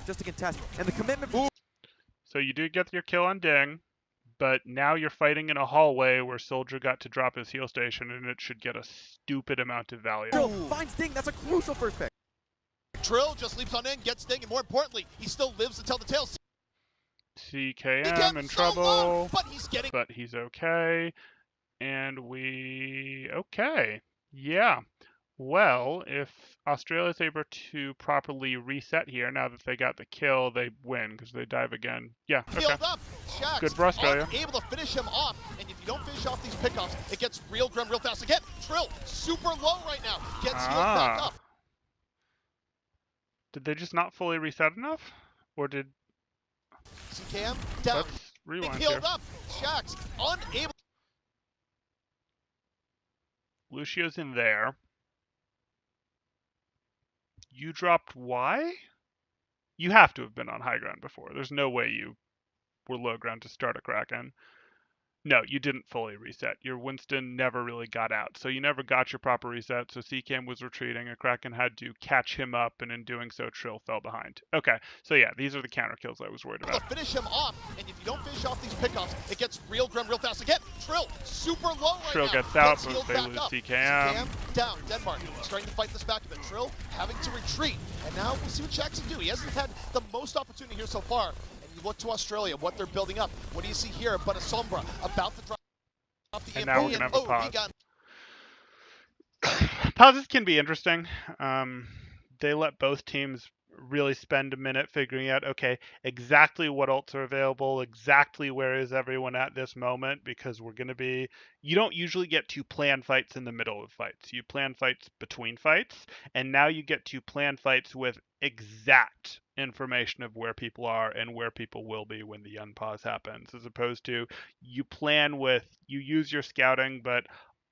Just to contest, and the commitment... So you do get your kill on Ding, but now you're fighting in a hallway where Soldier got to drop his heal station, and it should get a stupid amount of value. Trill finds Ding. That's a crucial first pick. Trill just leaps on in, gets Ding, and more importantly, he still lives to tell the tale. CKM in so trouble, low, but he's okay. And okay. Yeah. Well, if Australia's able to properly reset here, now that they got the kill, they win because they dive again. Yeah, okay. Up. Shax, good for Australia. Able to finish him off, and if you don't finish off these pickoffs, it gets real grim real fast. Again, Trill, super low right now, gets healed back up. Did they just not fully reset enough? Or did... CKM down. Let's rewind healed here. up. Shax, unable. Lucio's in there. You dropped Y? You have to have been on high ground before. There's no way you were low ground to start a Kraken. No, you didn't fully reset. Your Winston never really got out, so you never got your proper reset. So CCAM was retreating. A Kraken had to catch him up, and in doing so, Trill fell behind. Okay, so yeah, these are the counter kills I was worried about. To finish him off, and if you don't finish off these pickoffs, it gets real grim real fast. Again, Trill super low right Trill now. Gets out, Gets but healed they back lose up. CKM. Down. Denmark starting to fight this back a bit. Trill having to retreat, and now we'll see what Jackson do. He hasn't had the most opportunity here so far. And you look to Australia, what they're building up. What do you see here? But a Sombra about to drop the And EMP, now we're gonna have a pause. he got Pauses can be interesting. They let both teams really spend a minute figuring out, okay, exactly what ults are available, exactly where is everyone at this moment, because we're going to be, you don't usually get to plan fights in the middle of fights. You plan fights between fights, and now you get to plan fights with exact information of where people are and where people will be when the unpause happens, as opposed to you plan with, you use your scouting, but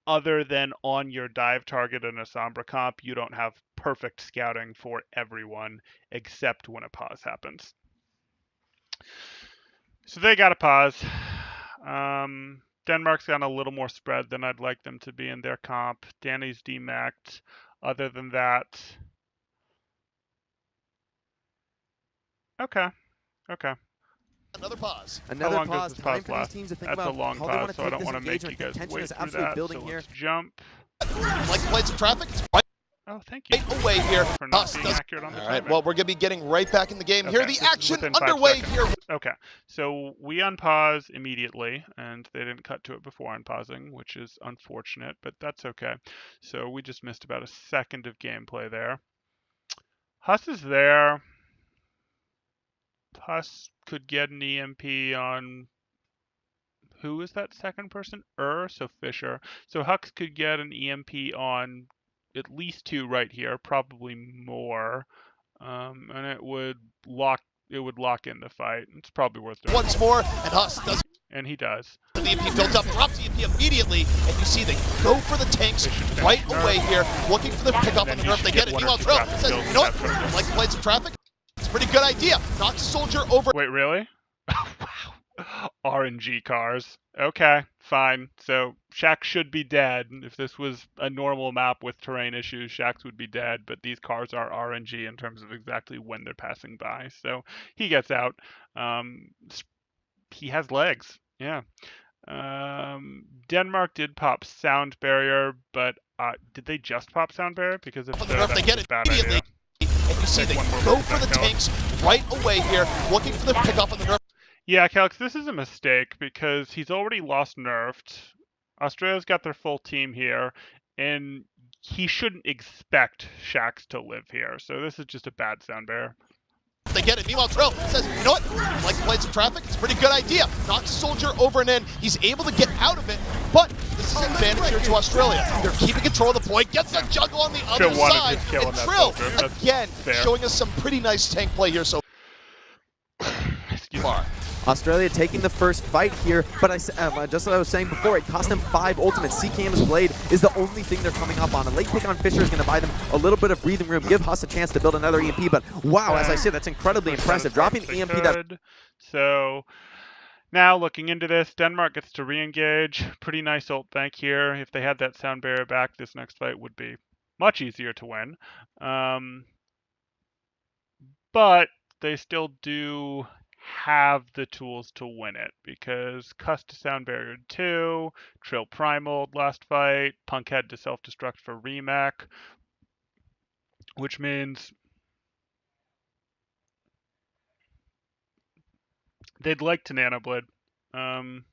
other than on your dive target in a Sombra comp, you don't have perfect scouting for everyone except when a pause happens. So they got a pause. Denmark's got a little more spread than I'd like them to be in their comp. Danny's demacked. Other than that, okay. another pause. Another pause. Does this pause Time for these last? teams to think That's about a long how they want pause, to so I take don't this want to make you engagement. guys Tension wait is through absolutely that. building So here. let's jump. Like to play some traffic. It's right Oh, thank you. away here. For not being accurate on the All right, timing. well, we're going to be getting right back in the game. Here, Okay, the this is action within 5 underway seconds. here. Okay, so we unpause immediately, and they didn't cut to it before unpausing, which is unfortunate, but that's okay. So we just missed about a second of gameplay there. Huss is there. Huss could get an EMP on... Who is that second person? So Fisher. So Hux could get an EMP on at least 2 right here, probably more. And it would lock in the fight. It's probably worth doing. Once more, and Huss does. And he does. The EMP built up, drops the EMP immediately, and you see they go for the tanks right away here, looking for the pickup on the nerf. They get it. Meanwhile, Trill says, you know what? I'd like to play some traffic. It's a pretty good idea. Knocks Soldier over. Wait, really? Wow. RNG cars. Okay, fine. So Shax should be dead. If this was a normal map with terrain issues, Shax would be dead, but these cars are RNG in terms of exactly when they're passing by. So he gets out. He has legs. Yeah. Denmark did pop sound barrier, but did they just pop sound barrier? Because if so, that's they get a it bad immediately. idea. And you see they go for the tanks right away here, looking for the pickup on the nerf. Yeah, Calix, this is a mistake because he's already lost nerfed. Australia's got their full team here, and he shouldn't expect Shax to live here. So this is just a bad sound bearer. They get it. Meanwhile, Trill says, you know what? I'd like to play some traffic. It's a pretty good idea. Knocks Soldier over and in. He's able to get out of it, but this is an advantage here to Australia. They're keeping control of the point. Gets a juggle on the other side. And Trill, again, showing us some pretty nice tank play here so far. Australia taking the first fight here, but just as I was saying before, it cost them 5 ultimates. CKM's Blade is the only thing they're coming up on. A late pick on Fisher is going to buy them a little bit of breathing room, give Huss a chance to build another EMP, but wow, as I said, that's incredibly impressive. Dropping the EMP that... So now looking into this, Denmark gets to re-engage. Pretty nice ult bank here. If they had that sound barrier back, this next fight would be much easier to win. But they still do have the tools to win it because Cuss to sound barrier 2, Trill primaled last fight, Punk had to self-destruct for Remac, which means they'd like to nanoblade. And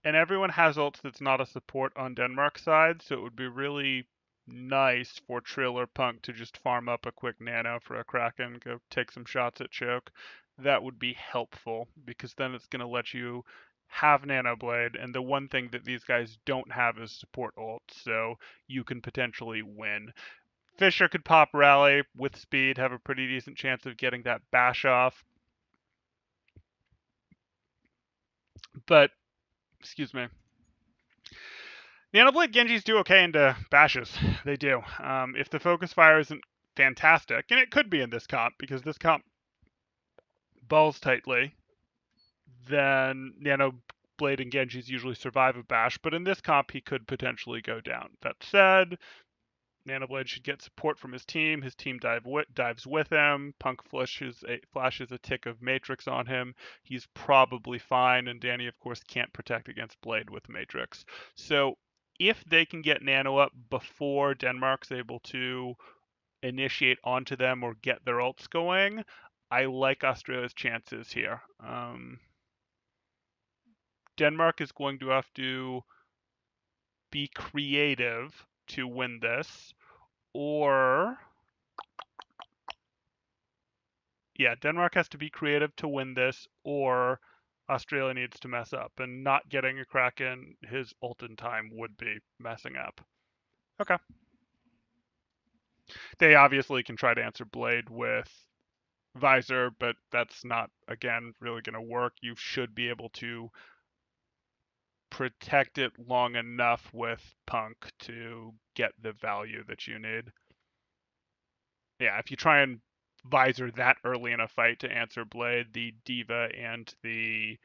everyone has ults that's not a support on Denmark's side, so it would be really nice for Trill or Punk to just farm up a quick nano for a Kraken, go take some shots at Choke. That would be helpful because then it's going to let you have Nanoblade, and the one thing that these guys don't have is support ult, so you can potentially win. Fisher could pop Rally with speed, have a pretty decent chance of getting that bash off. But, excuse me. Nanoblade Genjis do okay into bashes. They do. If the focus fire isn't fantastic, and it could be in this comp, because this comp balls tightly, then Nano Blade and Genji's usually survive a bash, but in this comp he could potentially go down. That said, Nanoblade should get support from his team. His team dives with him. Punk flashes a tick of Matrix on him. He's probably fine, and Danny, of course, can't protect against Blade with Matrix. So if they can get Nano up before Denmark's able to initiate onto them or get their ults going, I like Australia's chances here. Denmark is going to have to be creative to win this, or yeah, Denmark has to be creative to win this, or Australia needs to mess up, and not getting a Kraken his ult in time would be messing up. Okay. They obviously can try to answer Blade with Visor, but that's not, again, really going to work. You should be able to protect it long enough with Punk to get the value that you need. Yeah, if you try and Visor that early in a fight to answer Blade, the Diva and the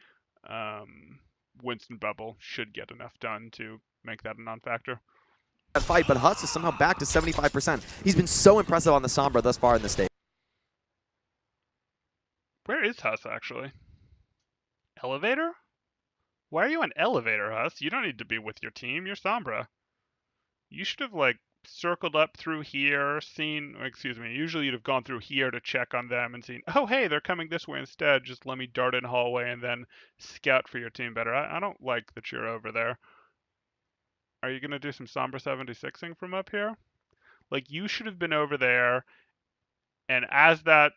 Winston bubble should get enough done to make that a non-factor. That fight, but Huss is somehow back to 75%. He's been so impressive on the Sombra thus far in the stage. Where is Huss, actually? Elevator? Why are you on elevator, Huss? You don't need to be with your team. You're Sombra. You should have, like, circled up through here, usually you'd have gone through here to check on them and seen, oh, hey, they're coming this way instead. Just let me dart in hallway and then scout for your team better. I don't like that you're over there. Are you going to do some Sombra 76ing from up here? Like, you should have been over there, and as that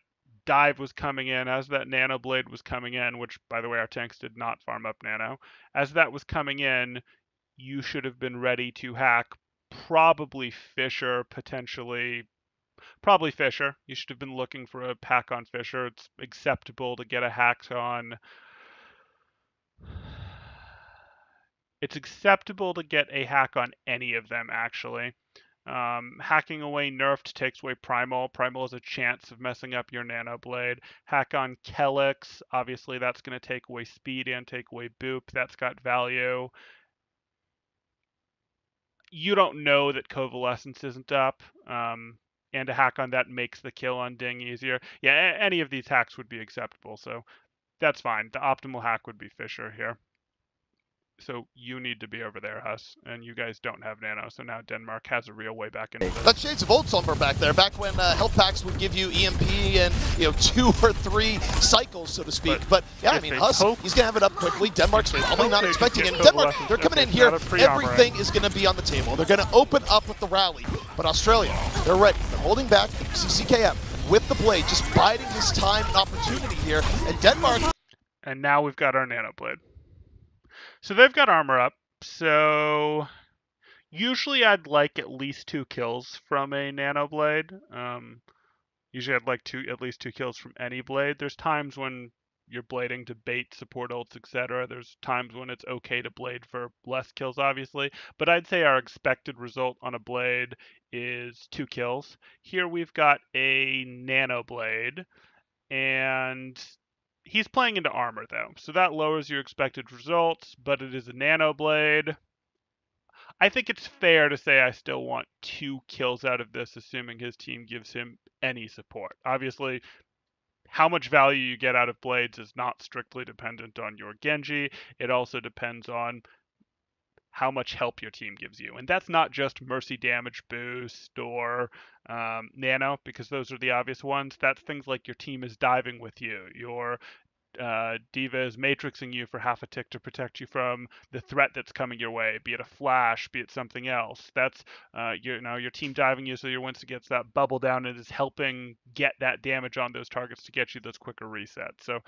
dive was coming in, as that Nano Blade was coming in, which, by the way, our tanks did not farm up Nano, as that was coming in, you should have been ready to hack probably Fisher, probably Fisher. You should have been looking for a hack on Fisher. It's acceptable to get a hack on... It's acceptable to get a hack on any of them, actually. Hacking away Nerfed takes away Primal. Primal has a chance of messing up your Nano Blade. Hack on Kelix, obviously that's going to take away speed and take away Boop. That's got value. You don't know that Covalescence isn't up, and a hack on that makes the kill on Ding easier. Yeah, any of these hacks would be acceptable, so that's fine. The optimal hack would be Fisher here. So you need to be over there, Huss, and you guys don't have Nano, so now Denmark has a real way back into this. That's shades of old Sombra back there, back when health packs would give you EMP and 2 or 3 cycles, so to speak. But yeah, I mean, Huss, he's gonna have it up quickly. Denmark's probably not expecting it. Denmark, they're coming in here. Everything is gonna be on the table. They're gonna open up with the rally. But Australia, they're ready. They're holding back. CCKM with the Blade, just biding his time and opportunity here. And Denmark. And now we've got our Nano Blade. So they've got armor up, so usually I'd like at least 2 kills from a Nano Blade. Usually I'd like at least 2 kills from any Blade. There's times when you're blading to bait support ults, etc. There's times when it's okay to blade for less kills, obviously. But I'd say our expected result on a Blade is 2 kills. Here we've got a Nano Blade, and he's playing into armor, though, so that lowers your expected results, but it is a Nano Blade. I think it's fair to say I still want 2 kills out of this, assuming his team gives him any support. Obviously, how much value you get out of Blades is not strictly dependent on your Genji. It also depends on how much help your team gives you. And that's not just Mercy damage boost or Nano, because those are the obvious ones. That's things like your team is diving with you. Your Diva is matrixing you for half a tick to protect you from the threat that's coming your way, be it a flash, be it something else. That's your team diving you so your Winston gets that bubble down and is helping get that damage on those targets to get you those quicker resets. So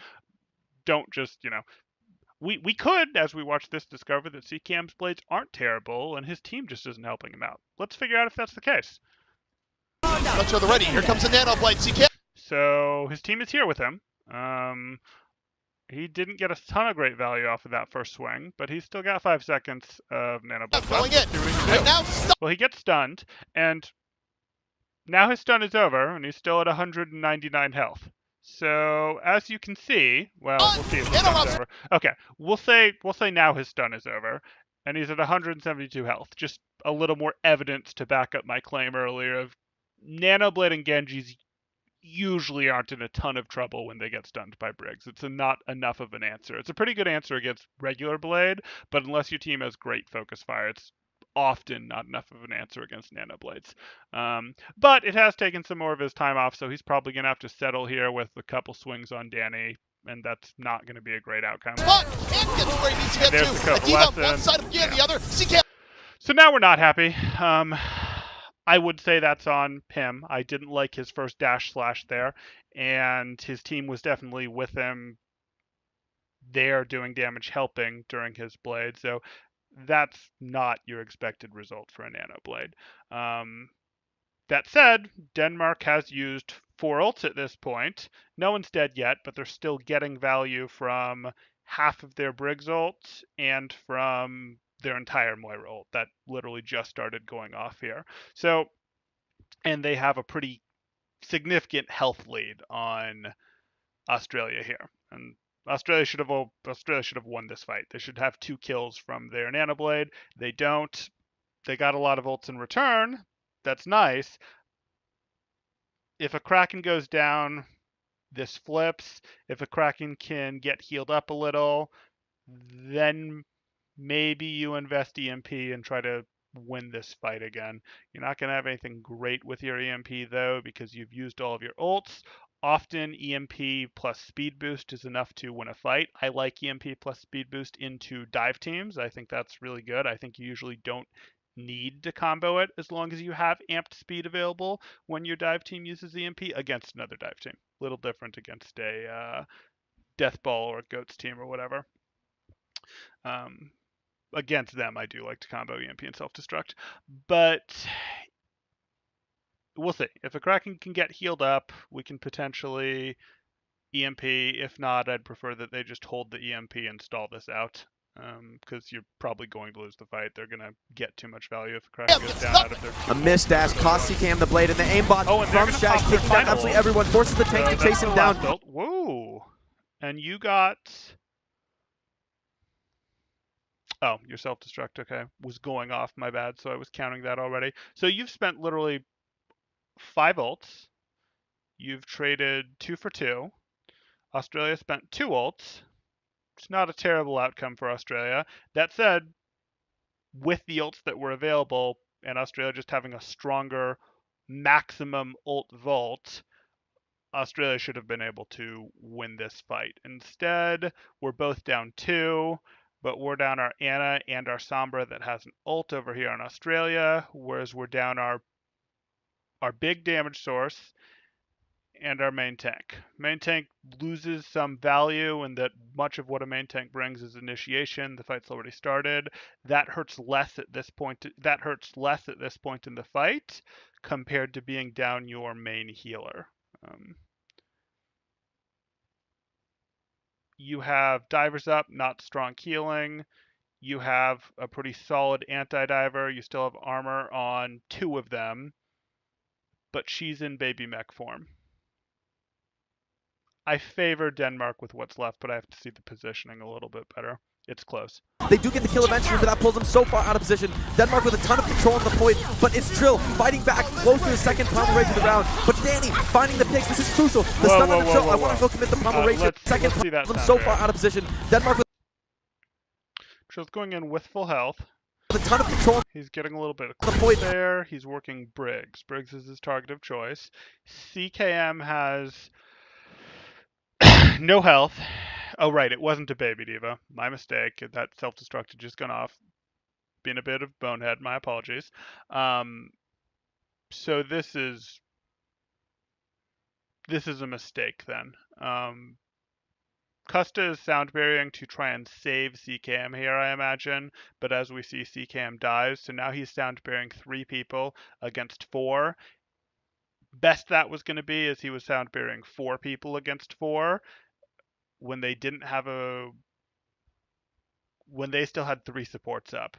don't just, we could, as we watch this, discover that CKM's blades aren't terrible and his team just isn't helping him out. Let's figure out if that's the case. Let's show the ready. Here comes a Nano Blade. CKM. So his team is here with him. He didn't get a ton of great value off of that first swing, but he's still got 5 seconds of Nano Blade. Going in. Right now, well, he gets stunned, and now his stun is over, and he's still at 199 health. So as you can see, well, we'll see if his stun's over. Okay, we'll say now his stun is over, and he's at 172 health. Just a little more evidence to back up my claim earlier of Nanoblade and Genji's usually aren't in a ton of trouble when they get stunned by Briggs. It's not enough of an answer. It's a pretty good answer against regular Blade, but unless your team has great focus fire, it's often not enough of an answer against Nanoblades. But it has taken some more of his time off, so he's probably going to have to settle here with a couple swings on Danny, and that's not going to be a great outcome. But can't get to where he needs to get There's to. the A diva on one side of Gian, the other. CK. So now we're not happy. I would say that's on him. I didn't like his first dash slash there, and his team was definitely with him there doing damage, helping during his blade. So that's not your expected result for a nano blade. That said, Denmark has used 4 ults at this point. No one's dead yet, but they're still getting value from half of their Briggs ult and from their entire Moira ult that literally just started going off here. So, and they have a pretty significant health lead on Australia here. And Australia should have won this fight. They should have 2 kills from their Nanoblade. They don't. They got a lot of ults in return. That's nice. If a Kraken goes down, this flips. If a Kraken can get healed up a little, then maybe you invest EMP and try to win this fight again. You're not going to have anything great with your EMP though, because you've used all of your ults. Often EMP plus speed boost is enough to win a fight. I like EMP plus speed boost into dive teams. I think that's really good. I think you usually don't need to combo it as long as you have amped speed available when your dive team uses EMP against another dive team. Little different against a Death Ball or Goats team or whatever. Against them, I do like to combo EMP and self-destruct, but we'll see. If a Kraken can get healed up, we can potentially EMP. If not, I'd prefer that they just hold the EMP and stall this out, because you're probably going to lose the fight. They're going to get too much value if a Kraken goes down out of their... A missed dash, cost CKM the blade, and the aimbot from Shag kicking down absolutely everyone, forces the tank to chase him down. Whoa! And you got... Oh, your self-destruct, okay, was going off, my bad, so I was counting that already. So you've spent literally 5 ults. You've traded 2 for 2. Australia spent 2 ults. It's not a terrible outcome for Australia. That said, with the ults that were available, and Australia just having a stronger maximum ult vault, Australia should have been able to win this fight. Instead, we're both down 2. But we're down our Ana and our Sombra that has an ult over here on Australia, whereas we're down our big damage source and our main tank. Main tank loses some value in that much of what a main tank brings is initiation. The fight's already started. That hurts less at this point. That hurts less at this point in the fight compared to being down your main healer. You have divers up, not strong healing. You have a pretty solid anti-diver. You still have armor on 2 of them, but she's in baby mech form. I favor Denmark with what's left, but I have to see the positioning a little bit better. It's close. They do get the kill eventually, but that pulls them so far out of position. Denmark with a ton of control on the point, but it's Drill fighting back close to the second pommel rage of the round. But Danny finding the picks. This is crucial. The stun on the Drill. I want to go commit the pommel rage. Second pulls them so far out of position. Denmark with Drill's going in with full health. a ton of control. He's getting a little bit of clearance there. He's working Briggs. Briggs is his target of choice. CKM has no health. Oh, right, it wasn't a baby diva. My mistake. That self-destruct had just gone off. Being a bit of bonehead. My apologies. So this is a mistake then. Custa is sound burying to try and save CKM here, I imagine. But as we see, CKM dies. So now he's sound burying 3 people against 4. Best that was going to be is he was sound burying 4 people against 4. When they didn't have when they still had 3 supports up.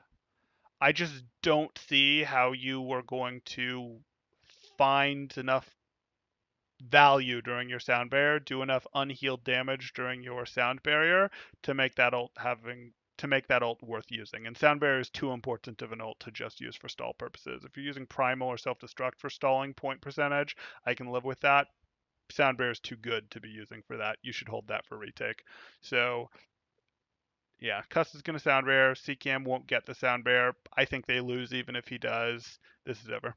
I just don't see how you were going to find enough value during your sound barrier, do enough unhealed damage during your sound barrier to make that ult worth using. And sound barrier is too important of an ult to just use for stall purposes. If you're using primal or self-destruct for stalling point percentage, I can live with that. Sound barrier is too good to be using for that. You should hold that for retake. So yeah, Cuss is gonna sound barrier. CCAM won't get the sound barrier. I think they lose even if he does. This is over.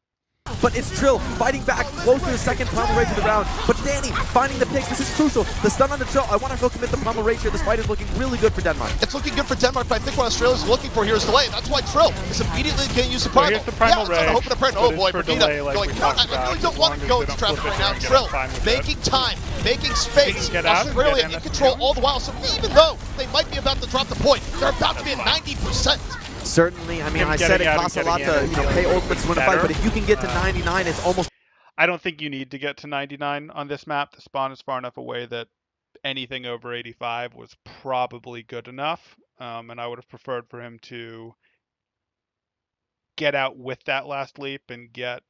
But it's Trill fighting back, close to the second primal rage of the round. But Danny finding the picks. This is crucial. The stun on the Trill. I want to go commit the primal rage here. This fight is looking really good for Denmark. It's looking good for Denmark, but I think what Australia's looking for here is delay. That's why Trill is immediately going to use the primal. Here's the primal rage. Hoping to print. Oh boy, Bermuda going, you know what, I really don't want to go into traffic right now. Trill making time, making space. Australia in control all the while, so even though they might be about to drop the point, they're about to be at 90%. Certainly, I mean, I said it costs a lot to pay ultimates to win a fight, but if you can get to 99, it's almost... I don't think you need to get to 99 on this map. The spawn is far enough away that anything over 85 was probably good enough, and I would have preferred for him to get out with that last leap and get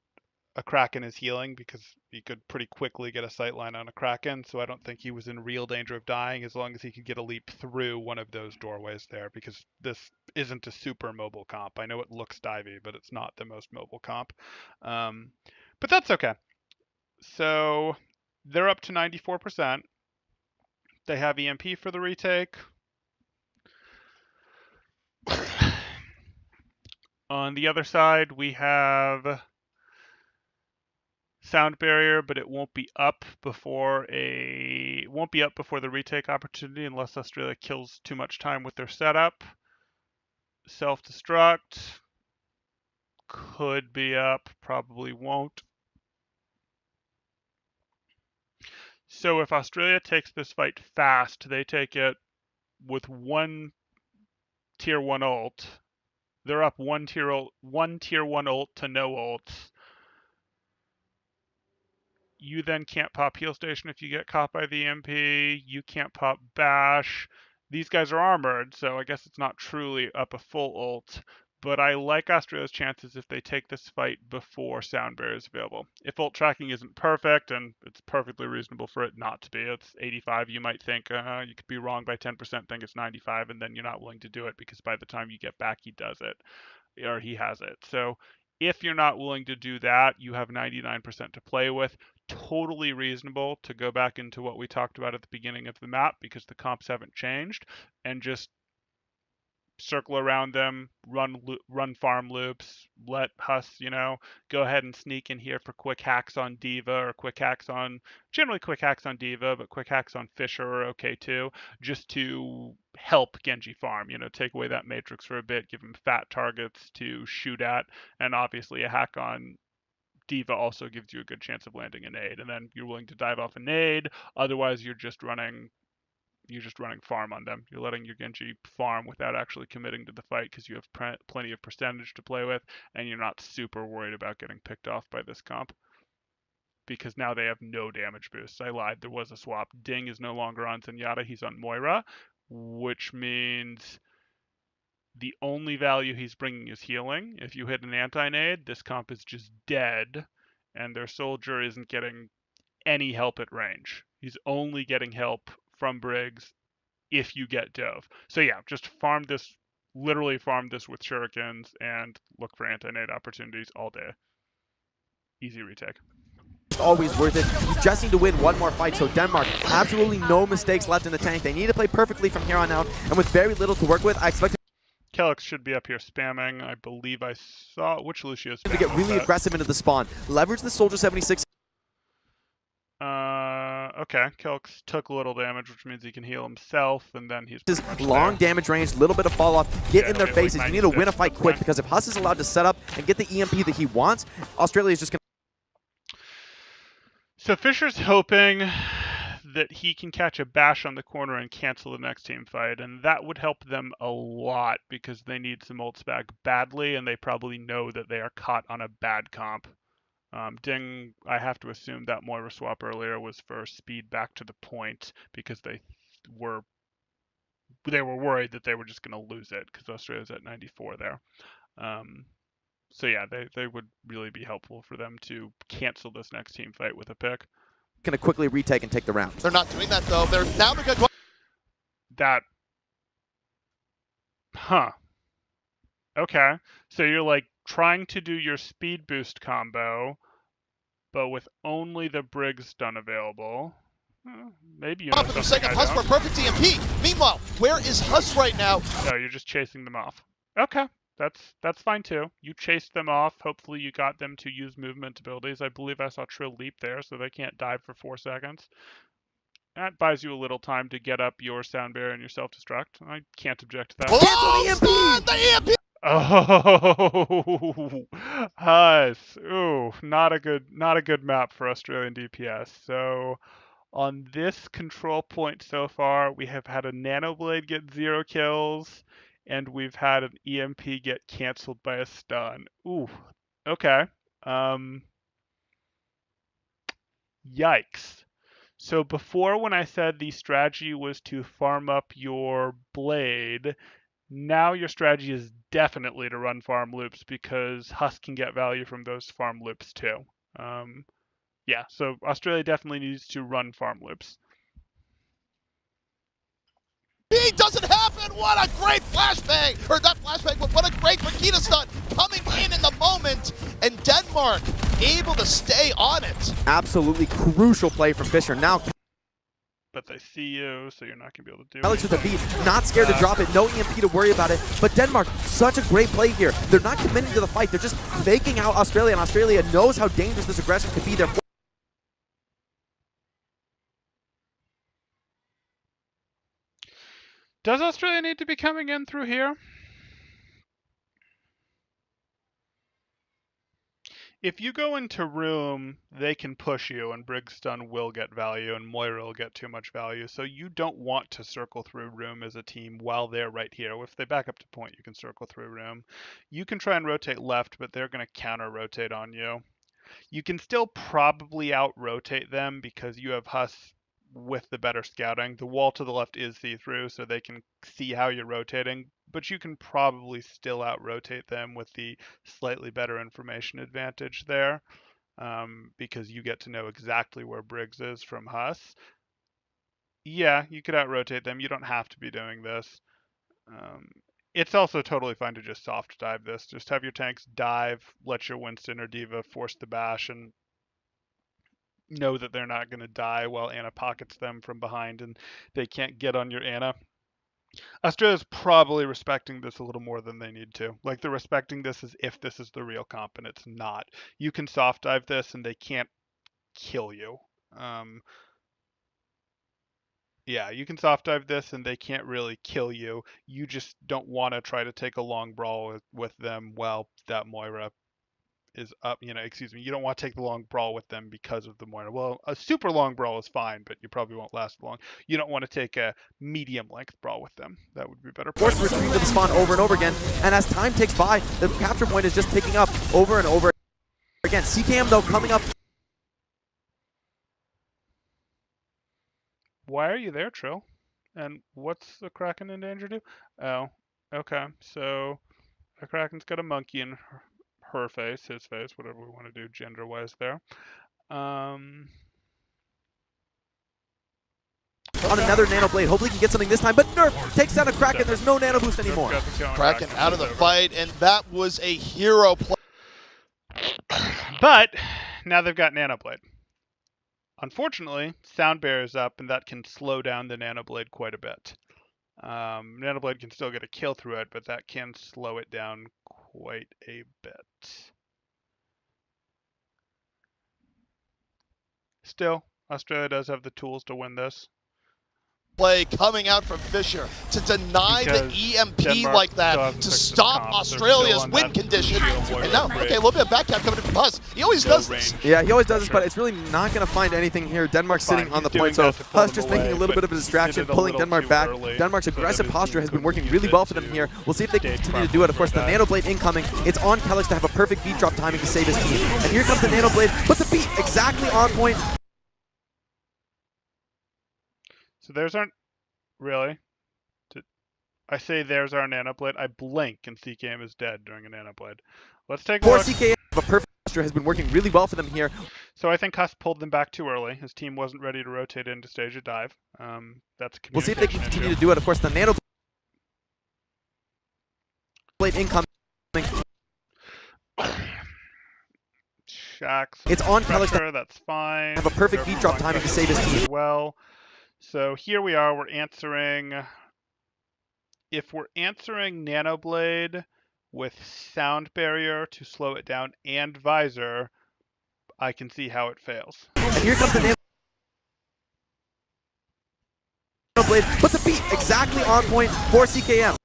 a Kraken as healing, because he could pretty quickly get a sightline on a Kraken, so I don't think he was in real danger of dying as long as he could get a leap through one of those doorways there, because this isn't a super mobile comp. I know it looks divey, but it's not the most mobile comp. But that's okay. So they're up to 94%. They have EMP for the retake. On the other side, we have sound barrier, but it won't be up before the retake opportunity unless Australia kills too much time with their setup. Self-destruct could be up, probably won't. So if Australia takes this fight fast, they take it with one tier 1 ult. They're up one tier 1 ult to no ults. You then can't pop heal station if you get caught by the MP. You can't pop bash. These guys are armored, so I guess it's not truly up a full ult. But I like Australia's chances if they take this fight before sound barrier is available. If ult tracking isn't perfect, and it's perfectly reasonable for it not to be, it's 85, you might think you could be wrong by 10%, think it's 95, and then you're not willing to do it because by the time you get back, he does it, or he has it. So if you're not willing to do that, you have 99% to play with. Totally reasonable to go back into what we talked about at the beginning of the map because the comps haven't changed, and just circle around them, run farm loops, let Huss, go ahead and sneak in here for quick hacks on D.Va or generally quick hacks on D.Va, but quick hacks on Fisher are okay too, just to help Genji farm, take away that matrix for a bit, give him fat targets to shoot at, and obviously a hack on D.Va also gives you a good chance of landing a nade, and then you're willing to dive off a nade, otherwise you're just running farm on them. You're letting your Genji farm without actually committing to the fight because you have plenty of percentage to play with, and you're not super worried about getting picked off by this comp. Because now they have no damage boosts. I lied, there was a swap. Ding is no longer on Zenyatta, he's on Moira, which means the only value he's bringing is healing. If you hit an anti-nade, this comp is just dead, and their soldier isn't getting any help at range. He's only getting help from Briggs if you get Dove. So yeah, just literally farm this with shurikens and look for anti-nade opportunities all day. Easy retake. Always worth it. You just need to win one more fight. So Denmark, absolutely no mistakes left in the tank. They need to play perfectly from here on out. And with very little to work with, I expect Kelix should be up here spamming. I believe I saw which Lucio's to get really aggressive into the spawn. Leverage the Soldier 76. Okay, Kelix took a little damage, which means he can heal himself, and then he's long damage range, little bit of fall off, get in their faces. You need to win a fight quick, because if Huss is allowed to set up and get the EMP that he wants, Australia is just going to... So Fisher's hoping that he can catch a bash on the corner and cancel the next team fight, and that would help them a lot because they need some ults back badly, and they probably know that they are caught on a bad comp. Ding, I have to assume that Moira swap earlier was for speed back to the point because they were worried that they were just going to lose it because Australia's at 94 there. So yeah, they would really be helpful for them to cancel this next team fight with a pick. going to quickly retake and take the round. They're not doing that though. They're going to go. That. Huh. Okay. So you're like trying to do your speed boost combo, but with only the Briggs stun available. Maybe you know For the something second I Huss for a don't. perfect EMP. Meanwhile, where is Huss right now? No, you're just chasing them off. Okay. That's fine too. You chased them off. Hopefully you got them to use movement abilities. I believe I saw Trill leap there, so they can't dive for 4 seconds. That buys you a little time to get up your sound barrier and your self-destruct. I can't object to that. Oh, the EMP! Oh, Huss. Ooh, not a good map for Australian DPS. So on this control point so far, we have had a Nanoblade get 0 kills, and we've had an EMP get canceled by a stun. Ooh, okay. Yikes. So before, when I said the strategy was to farm up your blade, now your strategy is definitely to run farm loops because Huss can get value from those farm loops too. Yeah, so Australia definitely needs to run farm loops. It doesn't happen. What a great flashbang, or not flashbang, but what a great Makita stun coming in the moment, and Denmark able to stay on it. Absolutely crucial play from Fisher. Now, But they see you, so you're not going to be able to do Alex it. with a beat, not scared to drop it, no EMP to worry about it. But Denmark, such a great play here. They're not committing to the fight, they're just faking out Australia, and Australia knows how dangerous this aggression could be. They're Does Australia need to be coming in through here? If you go into room, they can push you, and Brigstun will get value, and Moira will get too much value. So you don't want to circle through room as a team while they're right here. If they back up to point, you can circle through room. You can try and rotate left, but they're going to counter-rotate on you. You can still probably out-rotate them because you have Huss with the better scouting. The wall to the left is see-through, so they can see how you're rotating, but you can probably still out-rotate them with the slightly better information advantage there, because you get to know exactly where Briggs is from Huss. Yeah, you could out-rotate them. You don't have to be doing this. It's also totally fine to just soft dive this. Just have your tanks dive, let your Winston or Diva force the bash, and know that they're not going to die while Anna pockets them from behind and they can't get on your Anna. Australia's probably respecting this a little more than they need to. Like, they're respecting this as if this is the real comp, and it's not. You can soft dive this and they can't kill you. Yeah, you can soft dive this and they can't really kill you. You just don't want to try to take a long brawl with them while that Moira is up, excuse me, you don't want to take the long brawl with them because of the Moira. Well, a super long brawl is fine, but you probably won't last long. You don't want to take a medium length brawl with them. That would be better. forced to retreat to the spawn over and over again, and as time ticks by, the capture point is just ticking up over and over again. CKM though coming up. Why are you there, Trill? And what's the Kraken in danger do? Oh, okay. So a Kraken's got a monkey in her face, his face, whatever we want to do gender-wise there. On another Nano Blade. Hopefully he can get something this time, but Nerf takes down a Kraken. There's no Nano Boost anymore. Kraken out of the fight, and that was a hero play. But now they've got Nanoblade. Unfortunately, sound barrier is up, and that can slow down the Nanoblade quite a bit. Nanoblade can still get a kill through it, but that can slow it down quite a bit. Still, Australia does have the tools to win this. Play coming out from Fisher to deny Because the EMP Denmark like still that hasn't to fixed the stop comp. They're Australia's still on win that condition. Moira And now, break. okay, a little bit of backhand coming in from Huss. He always No does this. range. Yeah, he always does this, Sure. but it's really not going to find anything here. Denmark's Fine, sitting on the he's point, doing so that to pull Huss them just away, making a little but bit of a he distraction, did it a pulling little Denmark too back. early, Denmark's so that aggressive his posture has been team working could really use well it for them to here. We'll see if they can stay continue to do it. Of course, the proper Nano Blade incoming. It's on Kellex to have a perfect beat drop timing to save his team. And here comes the Nano Blade, but the beat exactly on point. So there's our... Really? I say there's our Nanoblade. I blink and CKM is dead during a Nanoblade. Let's take a For look. CKM, a perfect posture has been working really well for them here. So I think Huss pulled them back too early. His team wasn't ready to rotate in to stage a dive. That's a We'll see if they communication can continue issue. to do it. Of course, the Nano Blade incoming. Shax It's on Kellic to pressure, that's fine. have a perfect beat drop timing to save his team. Well, so here we are. We're answering. If we're answering Nanoblade with Sound Barrier to slow it down and Visor, I can see how it fails. And here comes the Nano Blade, but the beat exactly on point for CKM.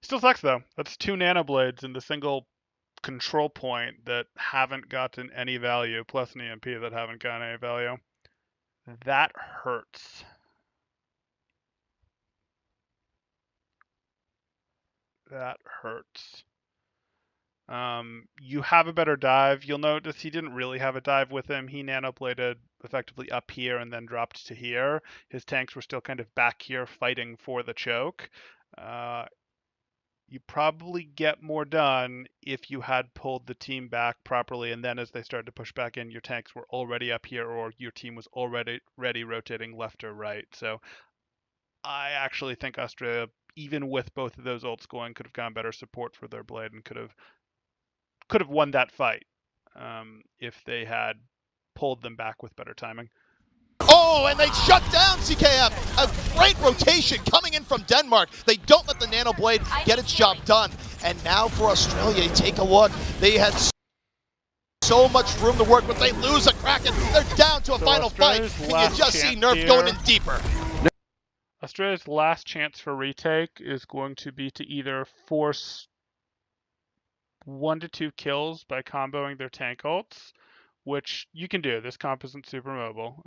Still sucks though. That's 2 Nanoblades in the single control point that haven't gotten any value, plus an EMP that haven't gotten any value. That hurts. That hurts. You have a better dive. You'll notice he didn't really have a dive with him. He nanobladed effectively up here and then dropped to here. His tanks were still kind of back here fighting for the choke. You probably get more done if you had pulled the team back properly, and then as they started to push back in, your tanks were already up here or your team was already rotating left or right. So I actually think Australia, even with both of those ults going, could have gotten better support for their blade and could have won that fight if they had pulled them back with better timing. Oh, and they shut down CKM. A great rotation coming in from Denmark. They don't let the Nano Blade get its job done. And now for Australia, take a look. They had so much room to work with. They lose a Kraken. They're down to a final fight. And you just see Nerf going in deeper. Australia's last chance for retake is going to be to either force 1 to 2 kills by comboing their tank ults, which you can do. This comp isn't super mobile.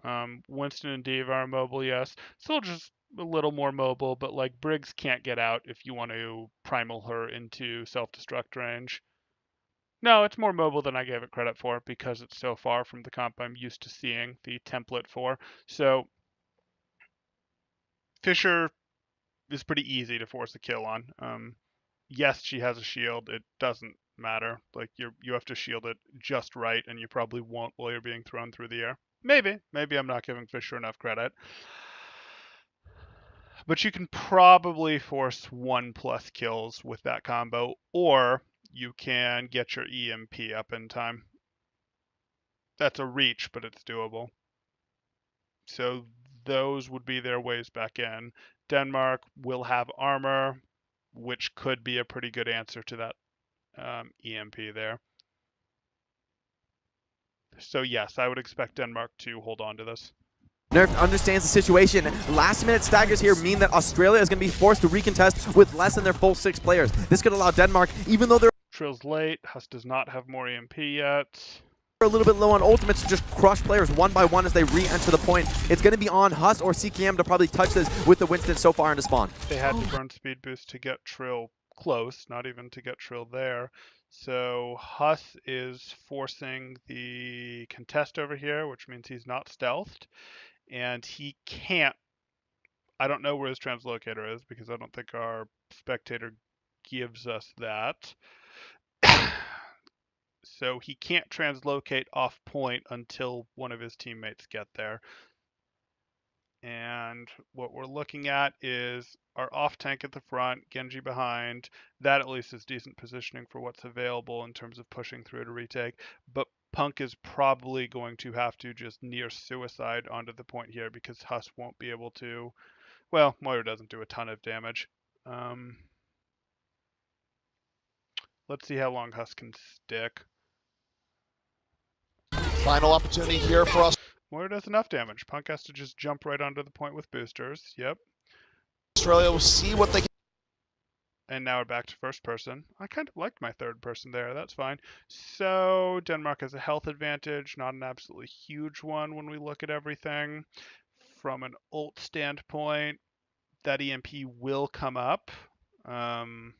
Winston and Diva are mobile, yes. Soldier's a little more mobile, but like Briggs can't get out if you want to primal her into self-destruct range. No, it's more mobile than I gave it credit for because it's so far from the comp I'm used to seeing the template for. So Fisher is pretty easy to force a kill on. Yes, she has a shield. It doesn't matter. Like you have to shield it just right, and you probably won't while you're being thrown through the air. Maybe I'm not giving Fisher enough credit. But you can probably force 1+ kills with that combo, or you can get your EMP up in time. That's a reach, but it's doable. So those would be their ways back in. Denmark will have armor, which could be a pretty good answer to that EMP there. So yes, I would expect Denmark to hold on to this. Nerf understands the situation. Last minute staggers here mean that Australia is going to be forced to recontest with less than their full 6 players. This could allow Denmark, even though they're Trill's late, Huss does not have more EMP yet. a little bit low on ultimates, to just crush players one by one as they re-enter the point. It's going to be on Huss or CKM to probably touch this with the Winston so far into spawn. They had to burn speed boost to get Trill close, not even to get Trill there. So Huss is forcing the contest over here, which means he's not stealthed. And he can't, I don't know where his translocator is because I don't think our spectator gives us that. So he can't translocate off point until one of his teammates get there. And what we're looking at is our off tank at the front, Genji behind. That at least is decent positioning for what's available in terms of pushing through to retake. But Punk is probably going to have to just near suicide onto the point here because Huss won't be able to. Well, Moira doesn't do a ton of damage. Let's see how long Huss can stick. Final opportunity here for us. Moira does enough damage. Punk has to just jump right onto the point with boosters. Yep. Australia will see what they can. And now we're back to first person. I kind of liked my third person there. That's fine. So Denmark has a health advantage, not an absolutely huge one when we look at everything. From an ult standpoint, that EMP will come up. And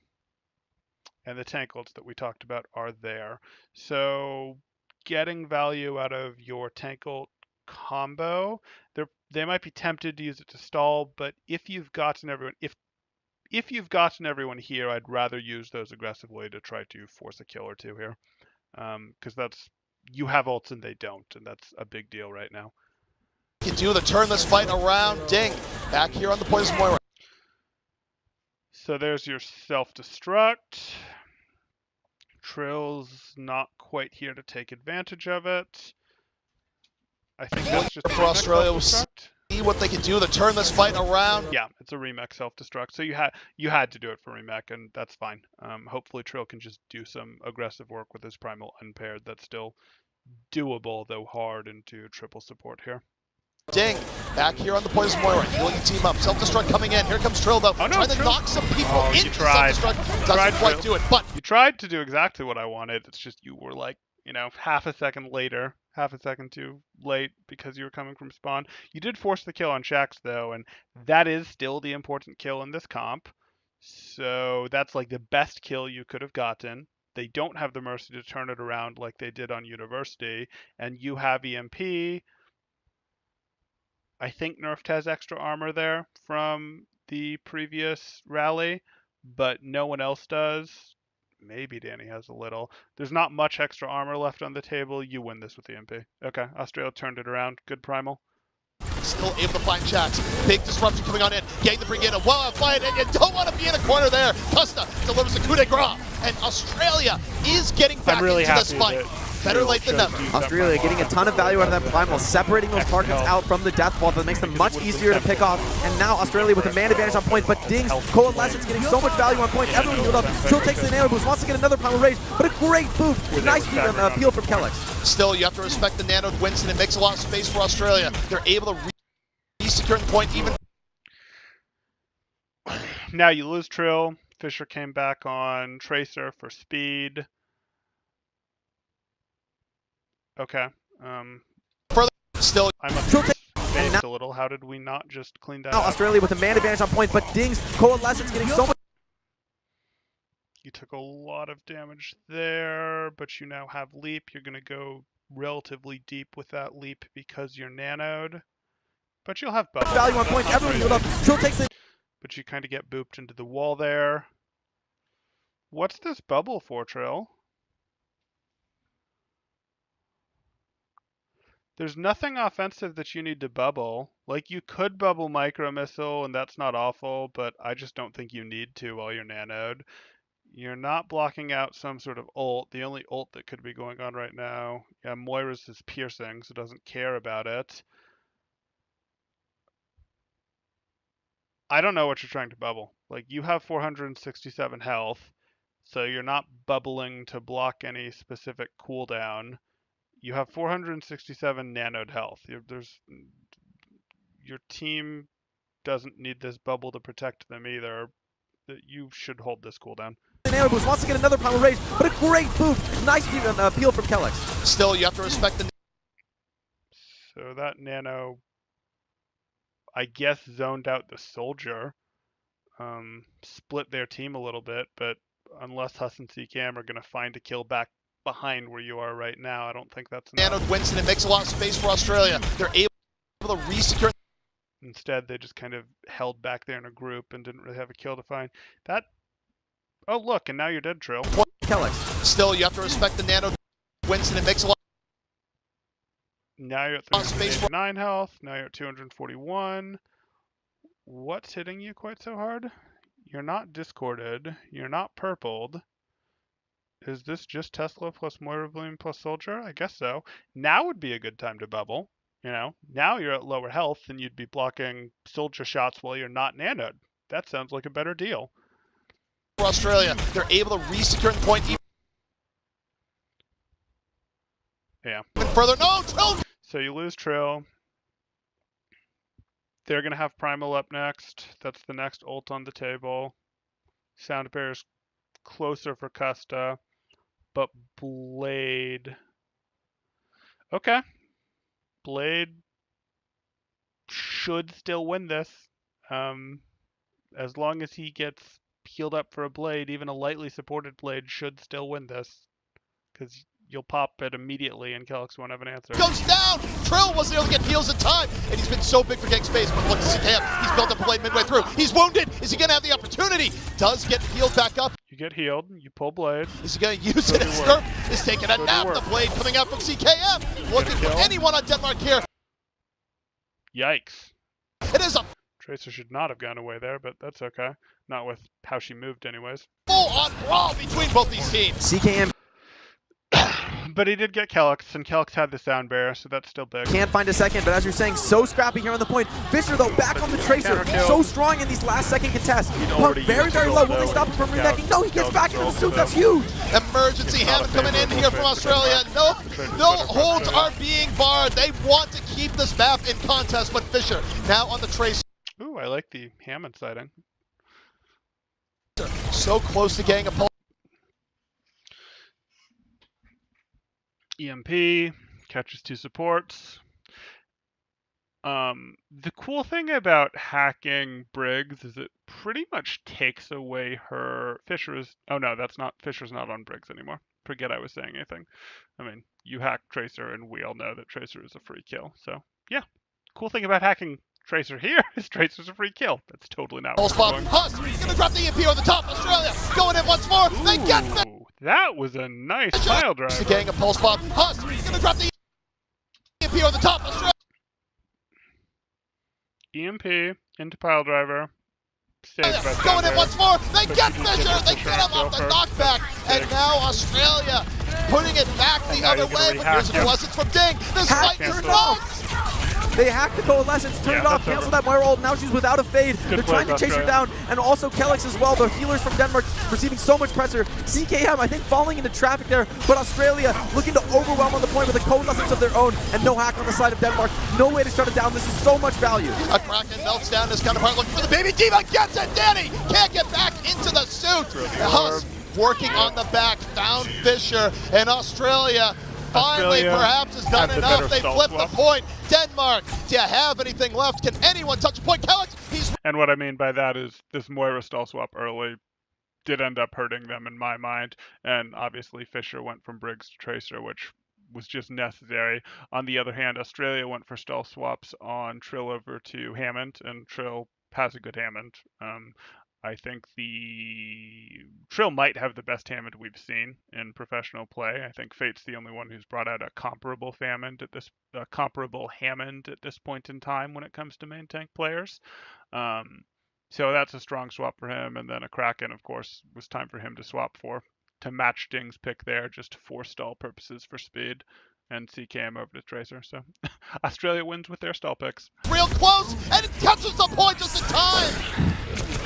the tank ults that we talked about are there. So getting value out of your tank ult combo, they might be tempted to use it to stall, but if you've gotten everyone, if you've gotten everyone here, I'd rather use those aggressively to try to force a kill or two here, because you have ults and they don't, and that's a big deal right now. You do to turn this fight around. Ding, back here on the Poison Moira. So there's your self-destruct. Trill's not quite here to take advantage of it. I think that's just for Australia. We'll see what they can do to turn this fight around. Yeah, it's a remake self-destruct. So you had to do it for remake, and that's fine. Hopefully Trill can just do some aggressive work with his primal unpaired. That's still doable, though hard into triple support here. Ding, back here on the Poison Moira, healing the team up. Self-destruct coming in. Here comes Trill though, trying to knock some people into self-destruct. Doesn't quite do it, but you tried to do exactly what I wanted. It's just you were like, half a second too late because you were coming from spawn. You did force the kill on Shax though, and that is still the important kill in this comp. So that's like the best kill you could have gotten. They don't have the mercy to turn it around like they did on University, and you have EMP. I think Nerfed has extra armor there from the previous rally, but no one else does. Maybe Danny has a little. There's not much extra armor left on the table. You win this with the MP. Okay, Australia turned it around. Good primal. Still able to find Shax. Big disruption coming on in. Getting the bring in a well fight, and you don't want to be in a corner there. Custa delivers a coup de grace, and Australia is getting back into this fight. Better late than never. Australia getting a ton of value out of that primal, separating those targets out from the death ball that makes them much easier to pick off. And now Australia with a man advantage on point, but Ding's Coalescence getting so much value on point. Everyone healed up. Trill takes the nano boost, wants to get another primal rage, but a great boost. Nice peel from Kellex. Still, you have to respect the nanoed Winston. It makes a lot of space for Australia. They're able to re-secure the point even. Now you lose Trill. Fisher came back on Tracer for speed. Okay. Further, still, I must have phased a little. How did we not just clean that now up? Australia with a man advantage on point, but Ding's Coalescence getting so much. You took a lot of damage there, but you now have leap. You're going to go relatively deep with that leap because you're nanoed. But you'll have bubble. Value on point. Everyone healed up. Trill takes it. But you kind of get booped into the wall there. What's this bubble for, Trill? There's nothing offensive that you need to bubble. Like, you could bubble micro missile, and that's not awful, but I just don't think you need to while you're nanoed. You're not blocking out some sort of ult. The only ult that could be going on right now, yeah, Moira's is piercing, so doesn't care about it. I don't know what you're trying to bubble. Like, you have 467 health, so you're not bubbling to block any specific cooldown. You have 467 nanoed health. Your team doesn't need this bubble to protect them either. You should hold this cooldown. Nano boost wants to get another primal rage, but a great boost. Nice peel from Kellex. Still, you have to respect the. So that nano, I guess, zoned out the soldier. Split their team a little bit, but unless Huss and CCam are going to find a kill back behind where you are right now, I don't think that's enough. Nanoed Winston, it makes a lot of space for Australia. They're able to re-secure. Instead, they just kind of held back there in a group and didn't really have a kill to find. That. Oh, look, and now you're dead, Trill. Kellex. Still, you have to respect the nanoed Winston, it makes a lot. Now you're at 389 health. Now you're at 241. What's hitting you quite so hard? You're not discorded. You're not purpled. Is this just Tesla plus Moira Bloom plus Soldier? I guess so. Now would be a good time to bubble. Now you're at lower health and you'd be blocking Soldier shots while you're not nanoed. That sounds like a better deal. For Australia, they're able to re-secure the point. Yeah. Even further, no, Trill! So you lose Trill. They're going to have Primal up next. That's the next ult on the table. Sound Bear's closer for Custa. But Blade... Okay. Blade should still win this. As long as he gets healed up for a Blade, even a lightly supported Blade should still win this. Because you'll pop it immediately and Kelix won't have an answer. Goes down! Trill wasn't able to get heals in time, and he's been so big for getting space, but look at CKM. He's built up a blade midway through. He's wounded! Is he gonna have the opportunity? Does get healed back up. You get healed, you pull blade. Is he gonna use it? Skirp is taking a nap. The blade coming out from CKM. Looking for anyone on Denmark here. Yikes. It is a Tracer should not have gone away there, but that's okay. Not with how she moved anyways. full-on brawl between both these teams. CKM But he did get Kelix, and Kelix had the sound barrier, so that's still big. can't find a second, but as you're saying, so scrappy here on the point. Fisher, though, back on the Tracer. Counter-kill. So strong in these last-second contests. Pump already very, used very it low. though, Will they stop him from and rebacking? No, he gets Kelix back into the rolled suit. it That's up. huge. Emergency It's not Hammond a coming in favorable here from fit for Australia. Denmark. No, Tracer's no better for holds Australia. are being barred. They want to keep this map in contest, but Fisher now on the Tracer. Ooh, I like the Hammond sighting. So close to getting a pull. EMP, catches 2 supports. The cool thing about hacking Briggs is it pretty much takes away her Fisher's. Oh no, that's not Fisher's not on Briggs anymore. Forget I was saying anything. I mean, you hack Tracer, and we all know that Tracer is a free kill. So yeah, cool thing about hacking Tracer here is Tracer's a free kill. That's totally not Full what's spot. going. Huss gonna drop the EMP on the top. Australia going in once more. They get Ooh, that was a nice Fisher. pile driver. Getting a pulse pop. Huss gonna drop the EMP on the top. Australia. EMP into pile driver. Saved by Going in Thunder. once more. They But get you did Fisher. get They Fisher get him off the first. knockback. And Big. now Australia putting it back the now other you're gonna way. But rehack here's a him. coalescence from Ding. This Hack fight is turned nuts. They hacked the Coalescence, turned Yeah, it off, that's canceled over. that Moira ult. Now she's without a fade. They're play, trying to chase her Australia. down, and also Kelix as well. The healers from Denmark receiving so much pressure. CKM, I think, falling into traffic there, but Australia looking to overwhelm on the point with a Coalescence of their own, and no hack on the side of Denmark. No way to shut it down. This is so much value. A Kraken melts down his counterpart looking for the baby. Diva gets it. Danny can't get back into the suit. Huss working on the back, found Fisher, and Australia finally Australia perhaps has done had the enough. better They stealth flip the swap. point. Denmark, do you have anything left? Can anyone touch a point? Kelix, he's And what I mean by that is this Moira stall swap early did end up hurting them in my mind. And obviously Fisher went from Briggs to Tracer, which was just necessary. On the other hand, Australia went for stall swaps on Trill over to Hammond, and Trill has a good Hammond. I think the Trill might have the best Hammond we've seen in professional play. I think Fate's the only one who's brought out a comparable Hammond at this point in time when it comes to main tank players. So that's a strong swap for him. And then a Kraken, of course, was time for him to swap for to match Ding's pick there, just for stall purposes for speed. And CKM over to Tracer. So Australia wins with their stall picks. real close, and it catches the point just in time.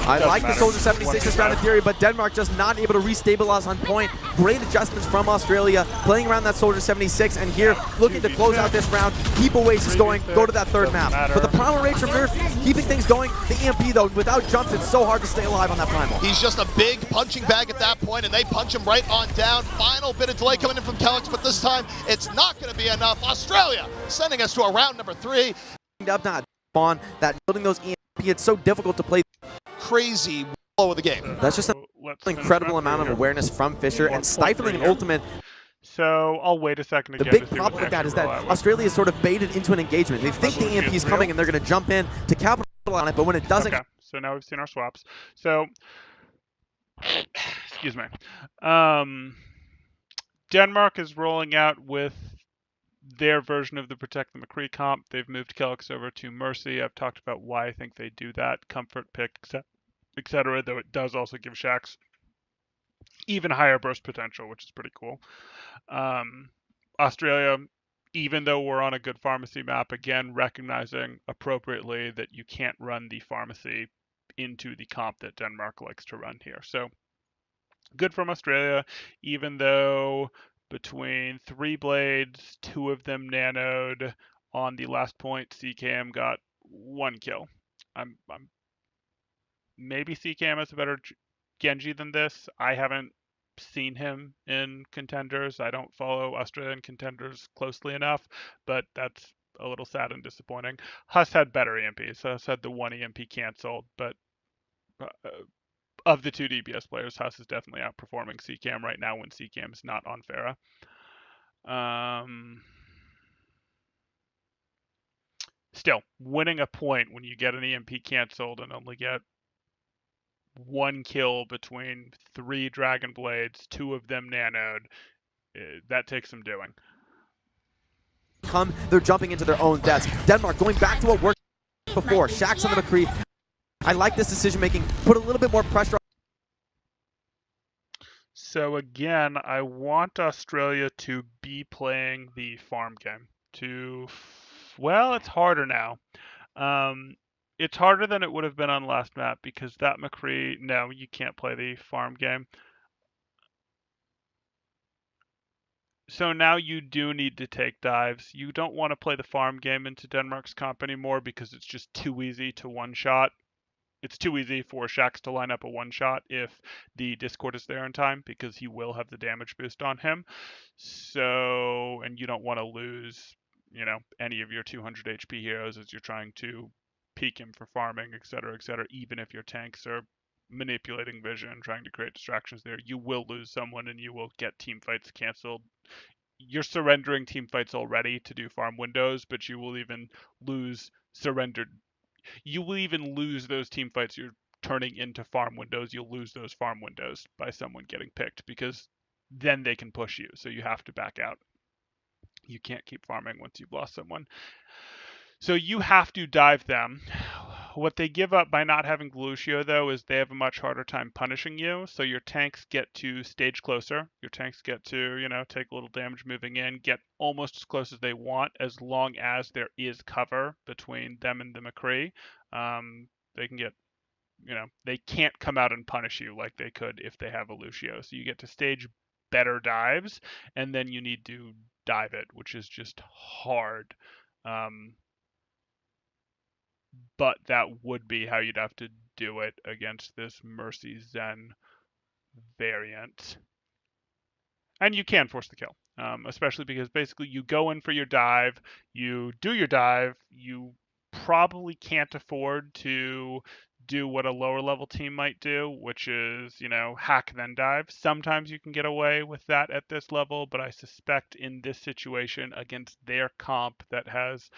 I Doesn't like the matter. Soldier 76 this round in theory, but Denmark just not able to restabilize on point. Great adjustments from Australia, playing around that Soldier 76, and here looking to close out this round, keep Oasis going, go to that third map. matter. But the Primal Rage from Nerf, keeping things going. The EMP though, without jumps, it's so hard to stay alive on that Primal. He's just a big punching bag at that point, and they punch him right on down. Final bit of delay coming in from Kelix, but this time it's not going to be enough. Australia sending us to a round number 3. Up not spawn, that building those EMP, it's so difficult to play. Crazy flow of the game. That's just an Let's finish incredible round amount three of here. awareness from Fisher and 1.3 stifling an here. ultimate. So I'll wait a second The again big to see problem what with they that is actually that roll out with. Australia is sort of baited into an engagement. They think the EMP is coming and they're going to jump in to capitalize on it, but when it doesn't, Okay, so now we've seen our swaps. So, excuse me. Denmark is rolling out with their version of the Protect the McCree comp. They've moved Kelix over to Mercy. I've talked about why I think they do that. Comfort pick, etc. Though it does also give Shaxx even higher burst potential, which is pretty cool. Australia, even though we're on a good pharmacy map, again, recognizing appropriately that you can't run the pharmacy into the comp that Denmark likes to run here. So good from Australia, even though between 3 blades, 2 of them nanoed on the last point, CKM got 1 kill. I'm maybe CKM has a better Genji than this. I haven't seen him in contenders. I don't follow Australian contenders closely enough, but that's a little sad and disappointing. Huss had better EMPs. Huss had the 1 EMP canceled, but of the 2 DPS players, Huss is definitely outperforming CKM right now when CKM is not on Pharah. Still, winning a point when you get an EMP canceled and only get 1 kill between 3 Dragon Blades, 2 of them nanoed, that takes some doing. They're jumping into their own deaths. Denmark going back to what worked before. Shax on the McCree. I like this decision making. Put a little bit more pressure. So again, I want Australia to be playing the farm game. Well, it's harder now. It's harder than it would have been on last map because that McCree, no, you can't play the farm game. So now you do need to take dives. You don't want to play the farm game into Denmark's comp anymore because it's just too easy to one-shot. It's too easy for Shax to line up a one-shot if the Discord is there in time because he will have the damage boost on him. So, and you don't want to lose, any of your 200 HP heroes as you're trying to peak him for farming, etc., even if your tanks are manipulating vision, trying to create distractions there. You will lose someone and you will get team fights canceled. You're surrendering team fights already to do farm windows, but you will even lose those team fights you're turning into farm windows. You'll lose those farm windows by someone getting picked because then they can push you. So you have to back out. You can't keep farming once you've lost someone. So you have to dive them. What they give up by not having Lucio, though, is they have a much harder time punishing you. So your tanks get to stage closer. Your tanks get to, take a little damage moving in, get almost as close as they want, as long as there is cover between them and the McCree. They can get, they can't come out and punish you like they could if they have a Lucio. So you get to stage better dives, and then you need to dive it, which is just hard. But that would be how you'd have to do it against this Mercy Zen variant. And you can force the kill, especially because basically you go in for your dive, you do your dive, you probably can't afford to do what a lower level team might do, which is, hack then dive. Sometimes you can get away with that at this level, but I suspect in this situation against their comp that has,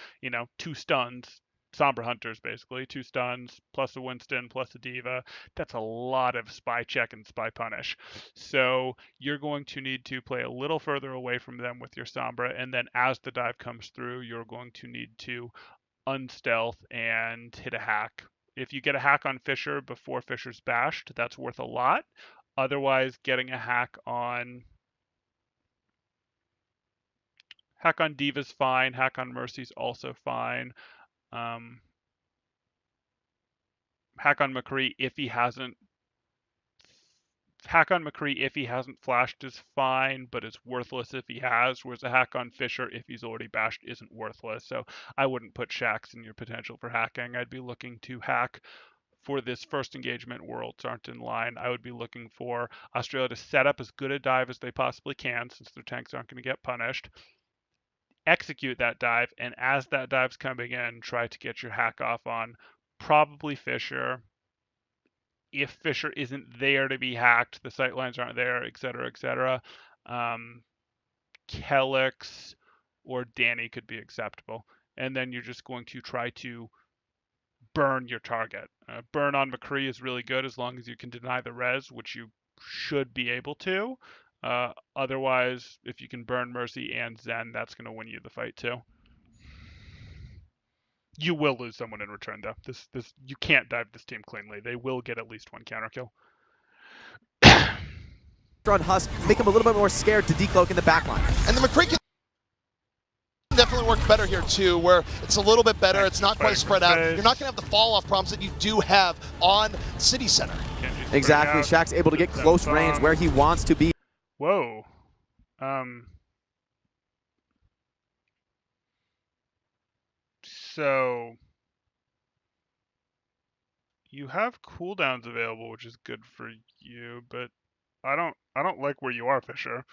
2 stuns, Sombra Hunters basically, 2 stuns, plus a Winston, plus a Diva, that's a lot of spy check and spy punish. So you're going to need to play a little further away from them with your Sombra, and then as the dive comes through, you're going to need to unstealth and hit a hack. If you get a hack on Fisher before Fisher's bashed, that's worth a lot. Otherwise, getting a hack on Diva's fine. Hack on Mercy's also fine. Hack on McCree if he hasn't flashed is fine, but it's worthless if he has, whereas a hack on Fisher if he's already bashed isn't worthless. So I wouldn't put Shax in your potential for hacking. I'd be looking to hack for this first engagement. Worlds aren't in line. I would be looking for Australia to set up as good a dive as they possibly can, since their tanks aren't going to get punished. Execute that dive, and as that dive's coming in, try to get your hack off on probably Fisher. If Fisher isn't there to be hacked, the sightlines aren't there, etc., Kellex or Danny could be acceptable. And then you're just going to try to burn your target. Burn on McCree is really good as long as you can deny the res, which you should be able to. Otherwise, if you can burn Mercy and Zen, that's going to win you the fight too. You will lose someone in return, though. This you can't dive this team cleanly. They will get at least 1 counter kill. On Husk, make him a little bit more scared to decloak in the backline. And the McCree can definitely work better here too, where it's a little bit better. It's not quite spread out. You're not going to have the fall-off problems that you do have on City Center. Exactly. Shax's able to get close range where he wants to be. Whoa. So you have cooldowns available, which is good for you, but I don't like where you are, Fisher.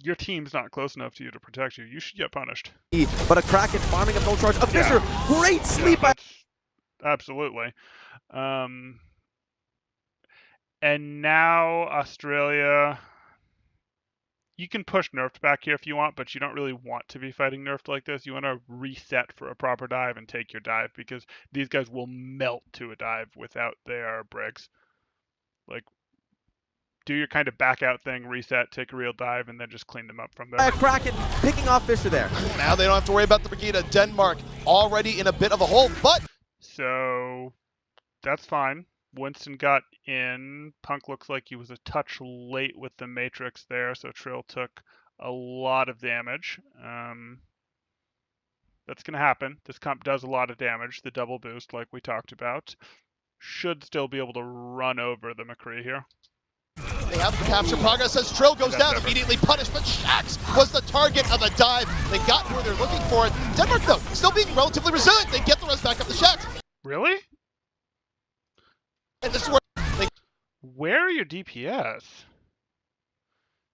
Your team's not close enough to you to protect you. You should get punished. But a Kraken farming up no charge. A Fisher, great sleep. Absolutely. And now Australia, You can push nerfed back here if you want, but you don't really want to be fighting nerfed like this. You want to reset for a proper dive and take your dive, because these guys will melt to a dive without their Briggs. Like, do your kind of back out thing, reset, take a real dive, and then just clean them up from there. Kraken picking off Fisher there. Now they don't have to worry about the Brigida. Denmark already in a bit of a hole, but So that's fine. Winston got in. Punk looks like he was a touch late with the Matrix there, so Trill took a lot of damage. That's going to happen. This comp does a lot of damage. The double boost, like we talked about, should still be able to run over the McCree here. they have to capture progress as Trill goes down, immediately punished, but Shax was the target of the dive. They got where they're looking for it. Denmark, though, still being relatively resilient. They get the rest back up to Shax. Really? And this is where Where are your DPS?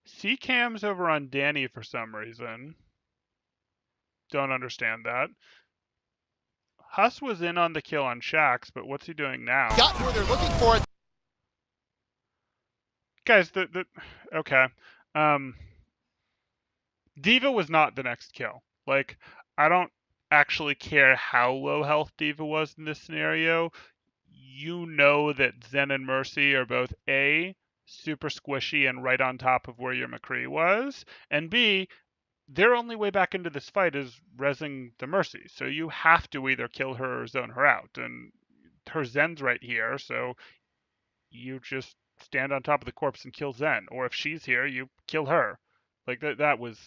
C-Cam's over on Danny for some reason. Don't understand that. Huss was in on the kill on Shax, but what's he doing now? got where they're looking for it. Guys, okay. D.Va was not the next kill. Like, I don't actually care how low health D.Va was in this scenario. You know that Zen and Mercy are both A, super squishy and right on top of where your McCree was, and B, their only way back into this fight is rezzing the Mercy. So you have to either kill her or zone her out. And her Zen's right here, so you just stand on top of the corpse and kill Zen. Or if she's here, you kill her. Like, that was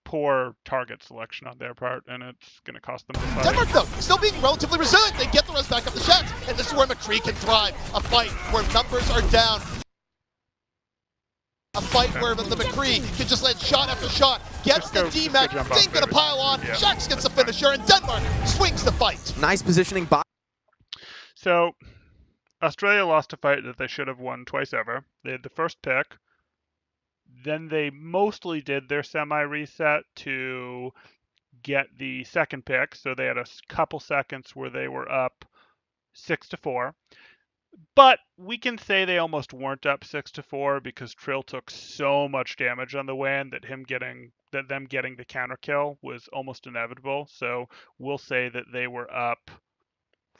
poor target selection on their part, and it's going to cost them the fight. Denmark, though, still being relatively resilient. They get the rest back up the Shax, and this is where McCree can thrive. A fight where numbers are down. A fight where the McCree can just land shot after shot, gets the D-Mac, Ding gonna pile on, yeah. Shax gets the finisher, and Denmark swings the fight. Nice positioning by. So, Australia lost a fight that they should have won twice over. They had the first pick. Then they mostly did their semi-reset to get the second pick. So they had a couple seconds where they were up 6-4. But we can say they almost weren't up 6-4 because Trill took so much damage on the win that them getting the counter kill was almost inevitable. So we'll say that they were up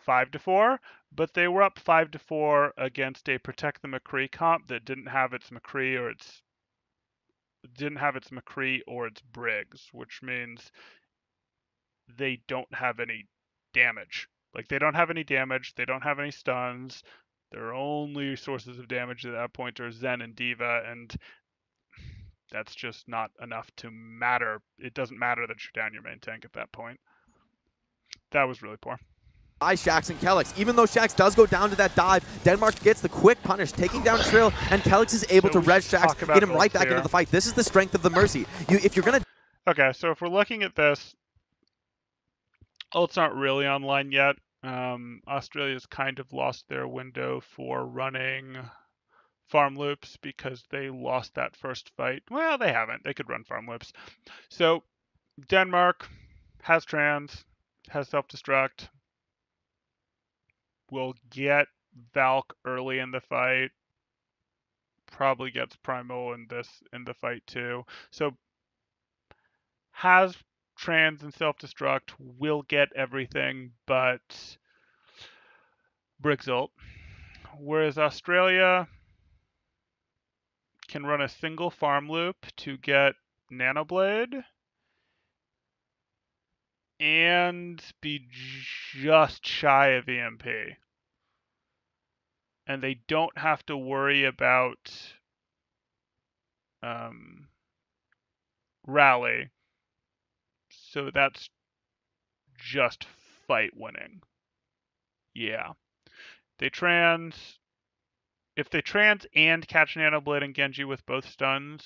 5-4, but they were up 5-4 against a Protect the McCree comp that didn't have its McCree or its Briggs, which means they don't have any damage. Like, they don't have any damage, they don't have any stuns. Their only sources of damage at that point are Zen and D.Va, and that's just not enough to matter. It doesn't matter that you're down your main tank at that point. That was really poor. By Shax and Kelix. Even though Shax does go down to that dive, Denmark gets the quick punish, taking down Trill, and Kelix is able to res Shax, get him right back into the fight. This is the strength of the Mercy. If you're going to... Okay, so if we're looking at this, ult's not really online yet. Australia's kind of lost their window for running farm loops because they lost that first fight. Well, they haven't. They could run farm loops. So Denmark has trans, has self-destruct, will get Valk early in the fight, probably gets Primal in the fight too. So has trans and self-destruct, will get everything but Briggs ult. Whereas Australia can run a single farm loop to get Nanoblade and be just shy of EMP. And they don't have to worry about rally. So that's just fight winning. Yeah. If they trans and catch Nanoblade and Genji with both stuns,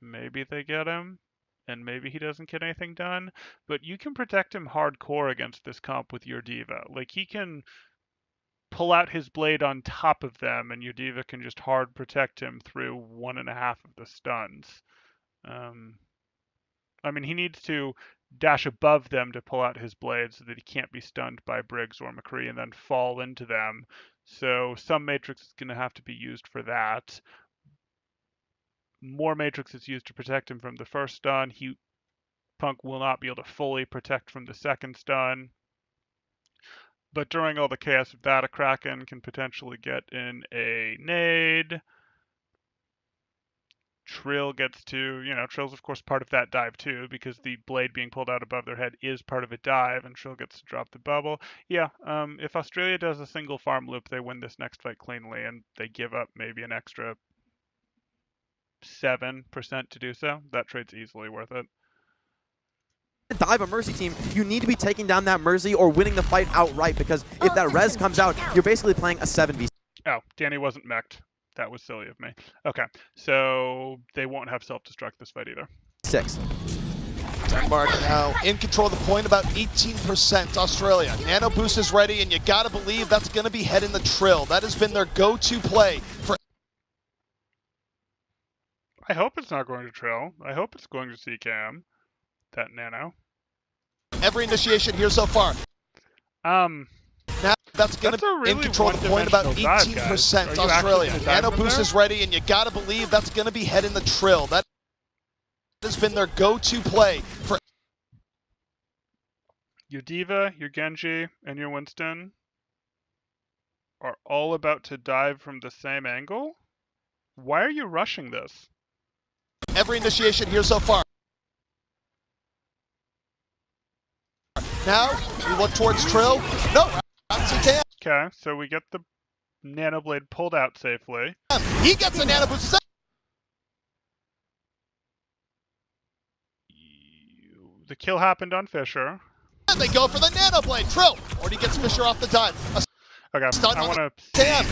maybe they get him, and maybe he doesn't get anything done. But you can protect him hardcore against this comp with your D.Va. Like, he can pull out his blade on top of them, and your D.Va can just hard protect him through 1.5 of the stuns. I mean, he needs to dash above them to pull out his blade so that he can't be stunned by Briggs or McCree and then fall into them. So some Matrix is going to have to be used for that. more Matrix is used to protect him from the first stun. Punk will not be able to fully protect from the second stun. But during all the chaos of that, a Kraken can potentially get in a nade. Trill gets to, Trill's of course part of that dive too, because the blade being pulled out above their head is part of a dive, and Trill gets to drop the bubble. Yeah, if Australia does a single farm loop, they win this next fight cleanly, and they give up maybe an extra 7% to do so. That trade's easily worth it. Dive a Mercy team, you need to be taking down that Mercy or winning the fight outright, because if that res comes out, you're basically playing a 7v6. Oh, Danny wasn't mech'd. That was silly of me. Okay, so they won't have self-destruct this fight either. Denmark now in control of the point, about 18%. Australia. Nano Boost is ready, and you gotta believe that's gonna be heading the Trill. That has been their go-to play for. I hope it's not going to Trill. I hope it's going to CKM. That Nano. Every initiation here so far. Now that's going to be in control of the point, about 18%. Australia. Nano Boost is ready, and you gotta believe that's going to be heading the Trill. That has been their go-to play for. Your Diva, your Genji, and your Winston are all about to dive from the same angle? Why are you rushing this? Every initiation here so far. Now we look towards Trill. No, okay, so we get the Nano Blade pulled out safely. He gets a Nano Boost. The kill happened on Fisher. And they go for the Nano Blade. Trill already gets Fisher off the dive. Okay, I want to Tam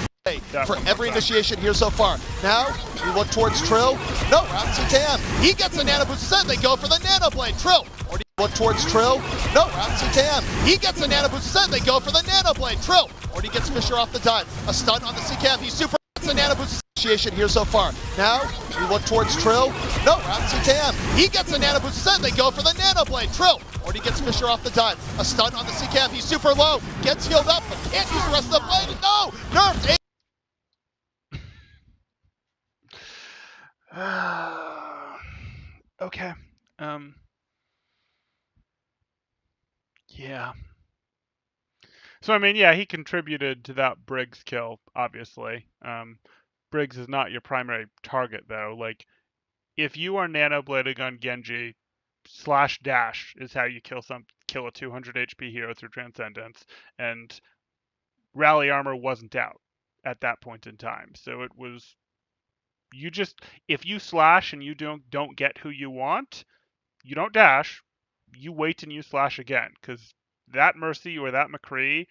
for every initiation here so far. Now we look towards Trill. No, Ramsey Tam. He gets a Nano Boost. Then they go for the Nano Blade. Trill already look towards Trill. No, Ramsey Tam. He gets a Nano Boost. Then they go for the Nano Blade. Trill already gets Fisher off the dive. A stun on the CCAM. He's super. Gets a Nano Boost. Initiation here so far. Now we look towards Trill. No, Ramsey Tam. He gets a Nano Boost. Then they go for the Nano Blade. Trill already gets Fisher off the dive. A stun on the CCAM. He's super low. Gets healed up, but can't use the rest of the blade. No! Nerfed! Okay. Yeah. So, I mean, yeah, he contributed to that Briggs kill, obviously. Briggs is not your primary target, though. Like, if you are nanoblading on Genji, /dash is how you kill a 200 HP hero through Transcendence, and Rally Armor wasn't out at that point in time. So it was, if you slash and you don't get who you want, you don't dash, you wait and you slash again, because that Mercy or that McCree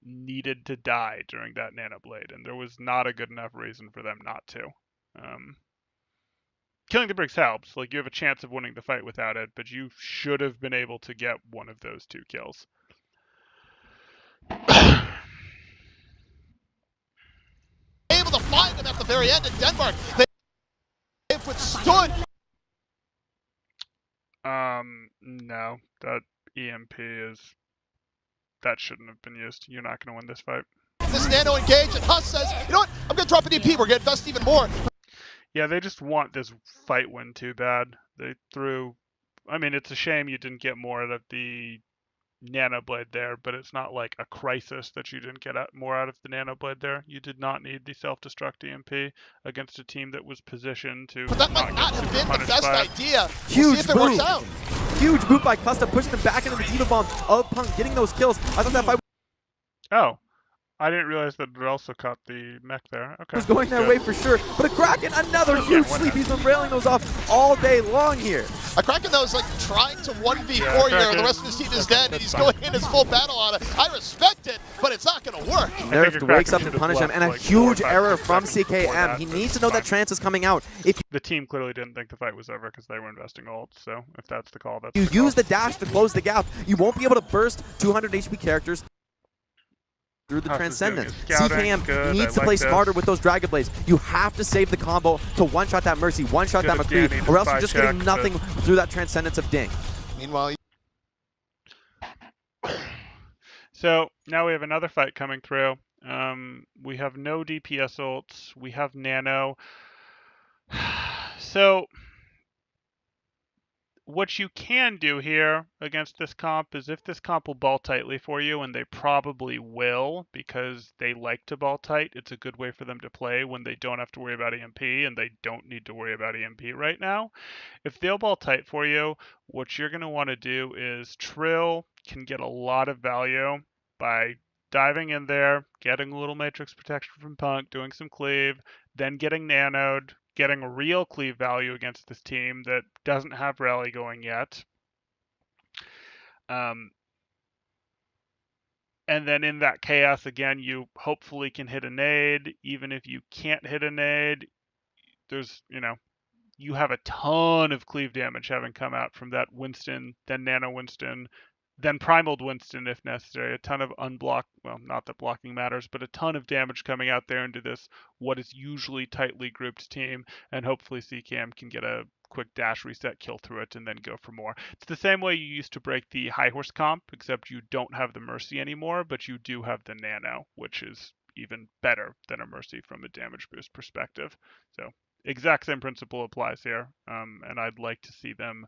needed to die during that Nanoblade, and there was not a good enough reason for them not to. Killing the Briggs helps, like you have a chance of winning the fight without it, but you should have been able to get one of those two kills. Able to find him at the very end in Denmark. They've withstood. No, that EMP that shouldn't have been used. You're not going to win this fight. This Nano engage, and Huss says, you know what, I'm going to drop an EMP, we're going to invest even more. Yeah, they just want this fight win too bad. I mean, it's a shame you didn't get more out of the Nanoblade there, but it's not like a crisis that you didn't get more out of the Nanoblade there. You did not need the self-destruct EMP against a team that was positioned to. But that might not have been the best idea. Huge we'll see if it works out. Huge boot by Custa, pushing them back into the Diva Bomb of Punk, getting those kills. I thought that fight I didn't realize that it also caught the mech there. Okay. was going their way for sure, but a Kraken, another huge sleep. He's been railing those off all day long here. A Kraken, though, is like trying to 1v4 here. The rest of his team is dead, and he's going in his full battle on it. I respect it, but it's not going to work. Nerf wakes up to punish him, and a huge error from CKM. He needs to know that trance is coming out. If the team clearly didn't think the fight was over because they were investing ults, so if that's the call, that's you use the dash to close the gap, you won't be able to burst 200 HP characters through the Transcendence. CKM needs to play smarter with those Dragon Blades. You have to save the combo to one-shot that Mercy, one-shot that McCree, or else you're just getting nothing through that Transcendence of Ding. Meanwhile, so now we have another fight coming through. We have no DPS ults. We have Nano. So what you can do here against this comp is if this comp will ball tightly for you, and they probably will because they like to ball tight, it's a good way for them to play when they don't have to worry about EMP, and they don't need to worry about EMP right now. If they'll ball tight for you, what you're going to want to do is Trill can get a lot of value by diving in there, getting a little matrix protection from Punk, doing some cleave, then getting nanoed, getting real cleave value against this team that doesn't have rally going yet. And then in that chaos, again, you hopefully can hit a nade. Even if you can't hit a nade, there's, you have a ton of cleave damage having come out from that Winston, then Nano Winston, then Primaled Winston if necessary. A ton of unblock, well, not that blocking matters, but a ton of damage coming out there into this, what is usually tightly grouped team, and hopefully CCAM can get a quick dash reset, kill through it, and then go for more. It's the same way you used to break the High Horse comp, except you don't have the Mercy anymore, but you do have the Nano, which is even better than a Mercy from a damage boost perspective. So exact same principle applies here, and I'd like to see them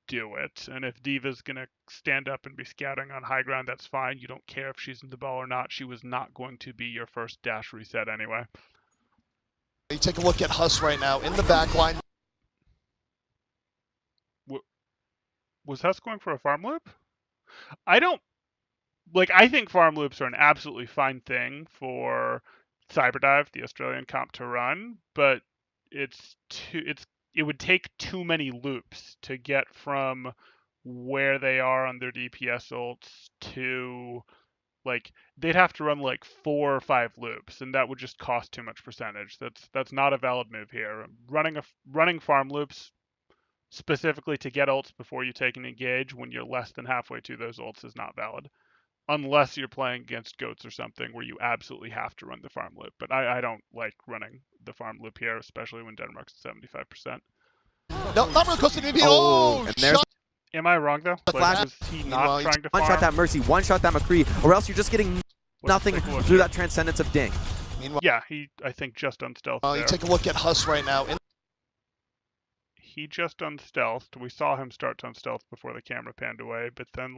do it. And if Diva's going to stand up and be scouting on high ground, that's fine. You don't care if she's in the ball or not. She was not going to be your first dash reset anyway. You take a look at Huss right now in the back line. Was Huss going for a farm loop? I think farm loops are an absolutely fine thing for Cyberdive, the Australian comp, to run, but it would take too many loops to get from where they are on their DPS ults to they'd have to run like 4 or 5 loops, and that would just cost too much percentage. That's not a valid move here. Running farm loops specifically to get ults before you take an engage when you're less than halfway to those ults is not valid. Unless you're playing against goats or something where you absolutely have to run the farm loop. But I don't like running the farm loop here, especially when Denmark's at 75%. No, not really close to the and there's Am I wrong though? the flash. Was he not trying to farm? One-shot that Mercy, one-shot that McCree, or else you're just getting nothing through that Transcendence of Ding. Yeah, he, I think, just unstealthed there. You take a look at Huss right now. He just unstealthed. We saw him start to unstealth before the camera panned away, but then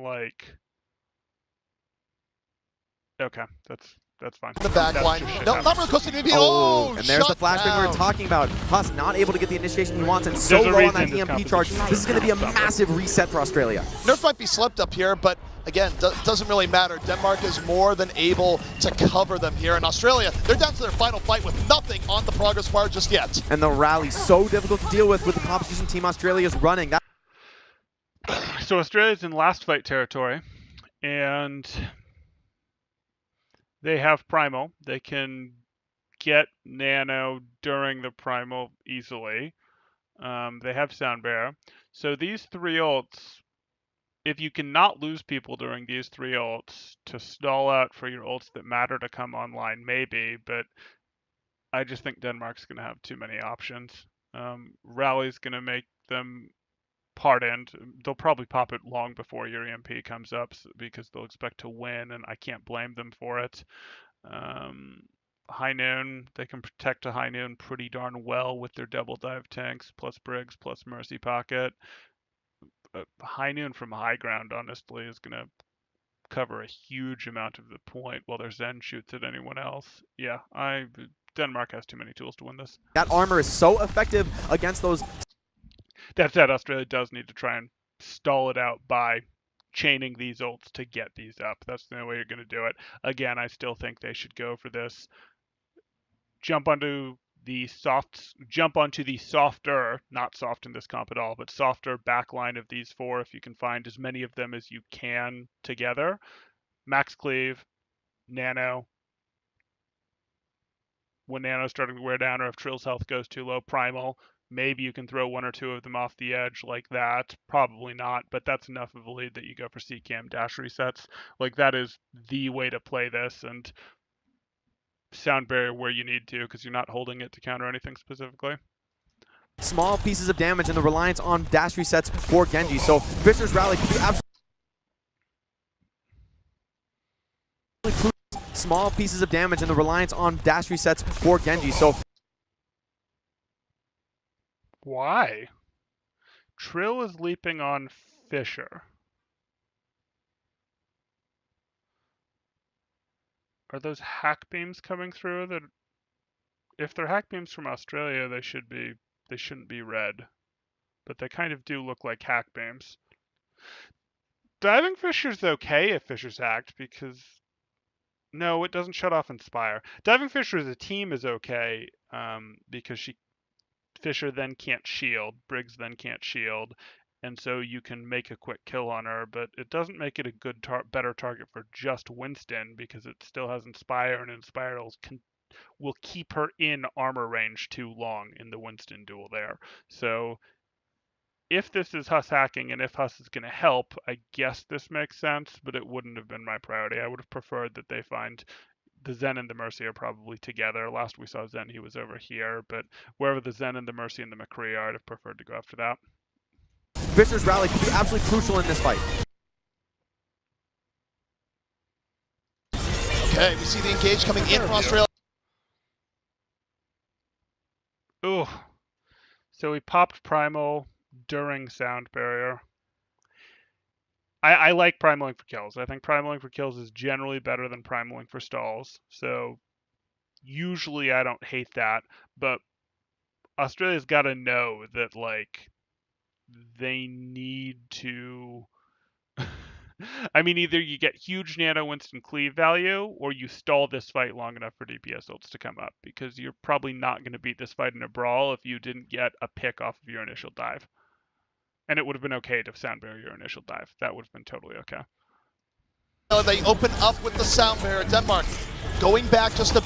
okay, that's fine. The back That's line. No, not really close to the and there's the flashbang we were talking about. Huss not able to get the initiation he wants, and so low on that EMP charge. This is going to be a massive reset for Australia. Nerf might be slept up here, but again, doesn't really matter. Denmark is more than able to cover them here. In Australia, they're down to their final fight with nothing on the progress bar just yet. And the rally so difficult to deal with the competition Team Australia is running. So Australia's in last fight territory, and they have Primal. They can get Nano during the Primal easily. They have Sound Bear. So these 3 ults, if you cannot lose people during these 3 ults to stall out for your ults that matter to come online, maybe, but I just think Denmark's going to have too many options. Rally's going to make them part end. They'll probably pop it long before your EMP comes up because they'll expect to win, and I can't blame them for it. High Noon, they can protect a High Noon pretty darn well with their double dive tanks, plus Briggs, plus Mercy Pocket. High Noon from high ground, honestly, is going to cover a huge amount of the point while their Zen shoots at anyone else. Yeah, Denmark has too many tools to win this. That armor is so effective against those. That said, Australia does need to try and stall it out by chaining these ults to get these up. That's the only way you're going to do it. Again, I still think they should go for this. Jump onto the softer, not soft in this comp at all, but softer backline of these 4 if you can find as many of them as you can together. Max Cleave, Nano. When Nano's starting to wear down, or if Trill's health goes too low, Primal. Maybe you can throw 1 or 2 of them off the edge like that. Probably not, but that's enough of a lead that you go for CCAM dash resets. That is the way to play this, and Sound Barrier where you need to, because you're not holding it to counter anything specifically. Small pieces of damage and the reliance on dash resets for Genji. So Fisher's rally could be absolutely small pieces of damage and the reliance on dash resets for Genji. So Why? Trill is leaping on Fisher. Are those hack beams coming through? That if they're hack beams from Australia, they shouldn't be red, but they kind of do look like hack beams. Diving Fisher's okay if Fisher's hacked because no, it doesn't shut off Inspire. Diving Fisher as a team is okay because Fisher then can't shield, Briggs then can't shield, and so you can make a quick kill on her, but it doesn't make it a better target for just Winston because it still has Inspire, and Inspire will keep her in armor range too long in the Winston duel there. So if this is Huss hacking and if Huss is going to help, I guess this makes sense, but it wouldn't have been my priority. I would have preferred that they find the Zen and the Mercy are probably together. Last we saw Zen, he was over here, but wherever the Zen and the Mercy and the McCree are, I'd have preferred to go after that. Fisher's rally could be absolutely crucial in this fight. Okay, we see the engage coming in from Australia. Ooh. So he popped Primal during Sound Barrier. I like Primaling for kills. I think Primaling for kills is generally better than Primaling for stalls. So usually I don't hate that, but Australia's got to know that like they need to I mean, either you get huge nano Winston cleave value, or you stall this fight long enough for DPS ults to come up, because you're probably not going to beat this fight in a brawl if you didn't get a pick off of your initial dive. And it would have been okay to sound barrier your initial dive. That would have been totally okay. They open up with the sound barrier. Denmark going back just a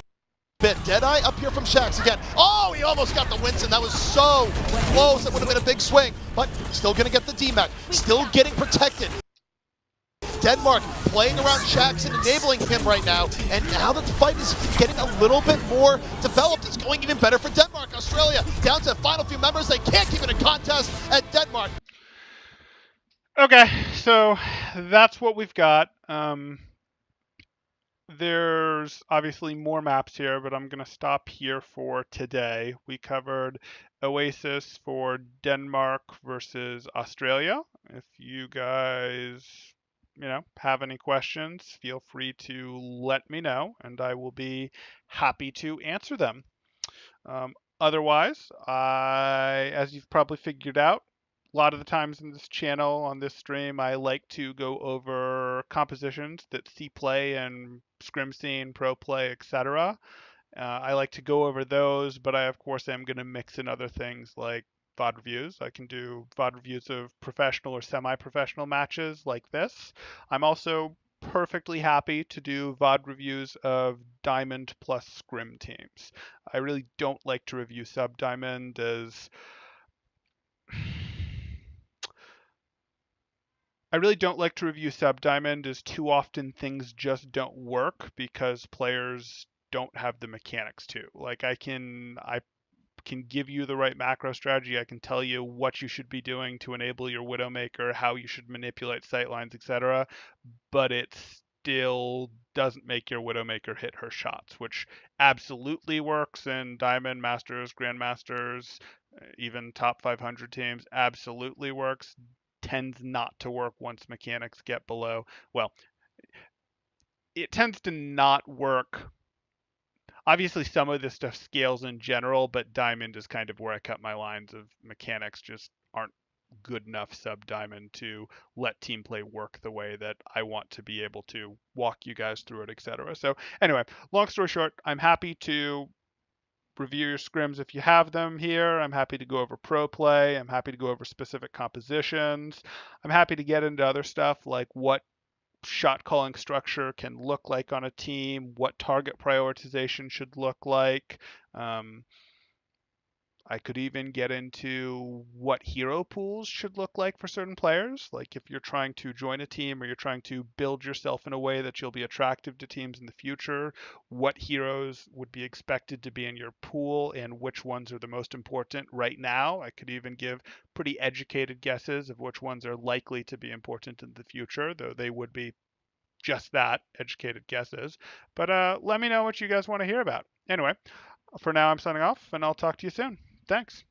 bit. Deadeye up here from Shax again. Oh, he almost got the Winston. That was so close. That would have been a big swing. But still going to get the DMAC. Still getting protected. Denmark playing around Shax and enabling him right now. And now that the fight is getting a little bit more developed, it's going even better for Denmark. Australia down to the final few members. They can't keep it a contest at Denmark. Okay, so that's what we've got. There's obviously more maps here, but I'm going to stop here for today. We covered Oasis for Denmark versus Australia. If you guys, have any questions, feel free to let me know, and I will be happy to answer them. Otherwise, as you've probably figured out, a lot of the times in this channel, on this stream, I like to go over compositions that see play and scrim scene, pro play, etc. I like to go over those, but I of course am going to mix in other things like VOD reviews. I can do VOD reviews of professional or semi-professional matches like this. I'm also perfectly happy to do VOD reviews of Diamond plus Scrim teams. I really don't like to review Sub Diamond as too often things just don't work because players don't have the mechanics to. Like I can give you the right macro strategy. I can tell you what you should be doing to enable your Widowmaker, how you should manipulate sightlines, etc. But it still doesn't make your Widowmaker hit her shots, which absolutely works in Diamond, Masters, Grandmasters, even top 500 teams. Absolutely works. Tends not to work once mechanics get below. Well, it tends to not work. Obviously, some of this stuff scales in general, but Diamond is kind of where I cut my lines of mechanics just aren't good enough sub Diamond to let team play work the way that I want to be able to walk you guys through it, etc. So anyway, long story short, I'm happy to review your scrims if you have them here. I'm happy to go over pro play. I'm happy to go over specific compositions. I'm happy to get into other stuff like what shot calling structure can look like on a team, what target prioritization should look like. I could even get into what hero pools should look like for certain players. Like if you're trying to join a team or you're trying to build yourself in a way that you'll be attractive to teams in the future, what heroes would be expected to be in your pool and which ones are the most important right now. I could even give pretty educated guesses of which ones are likely to be important in the future, though they would be just that, educated guesses. But let me know what you guys want to hear about. Anyway, for now I'm signing off and I'll talk to you soon. Thanks.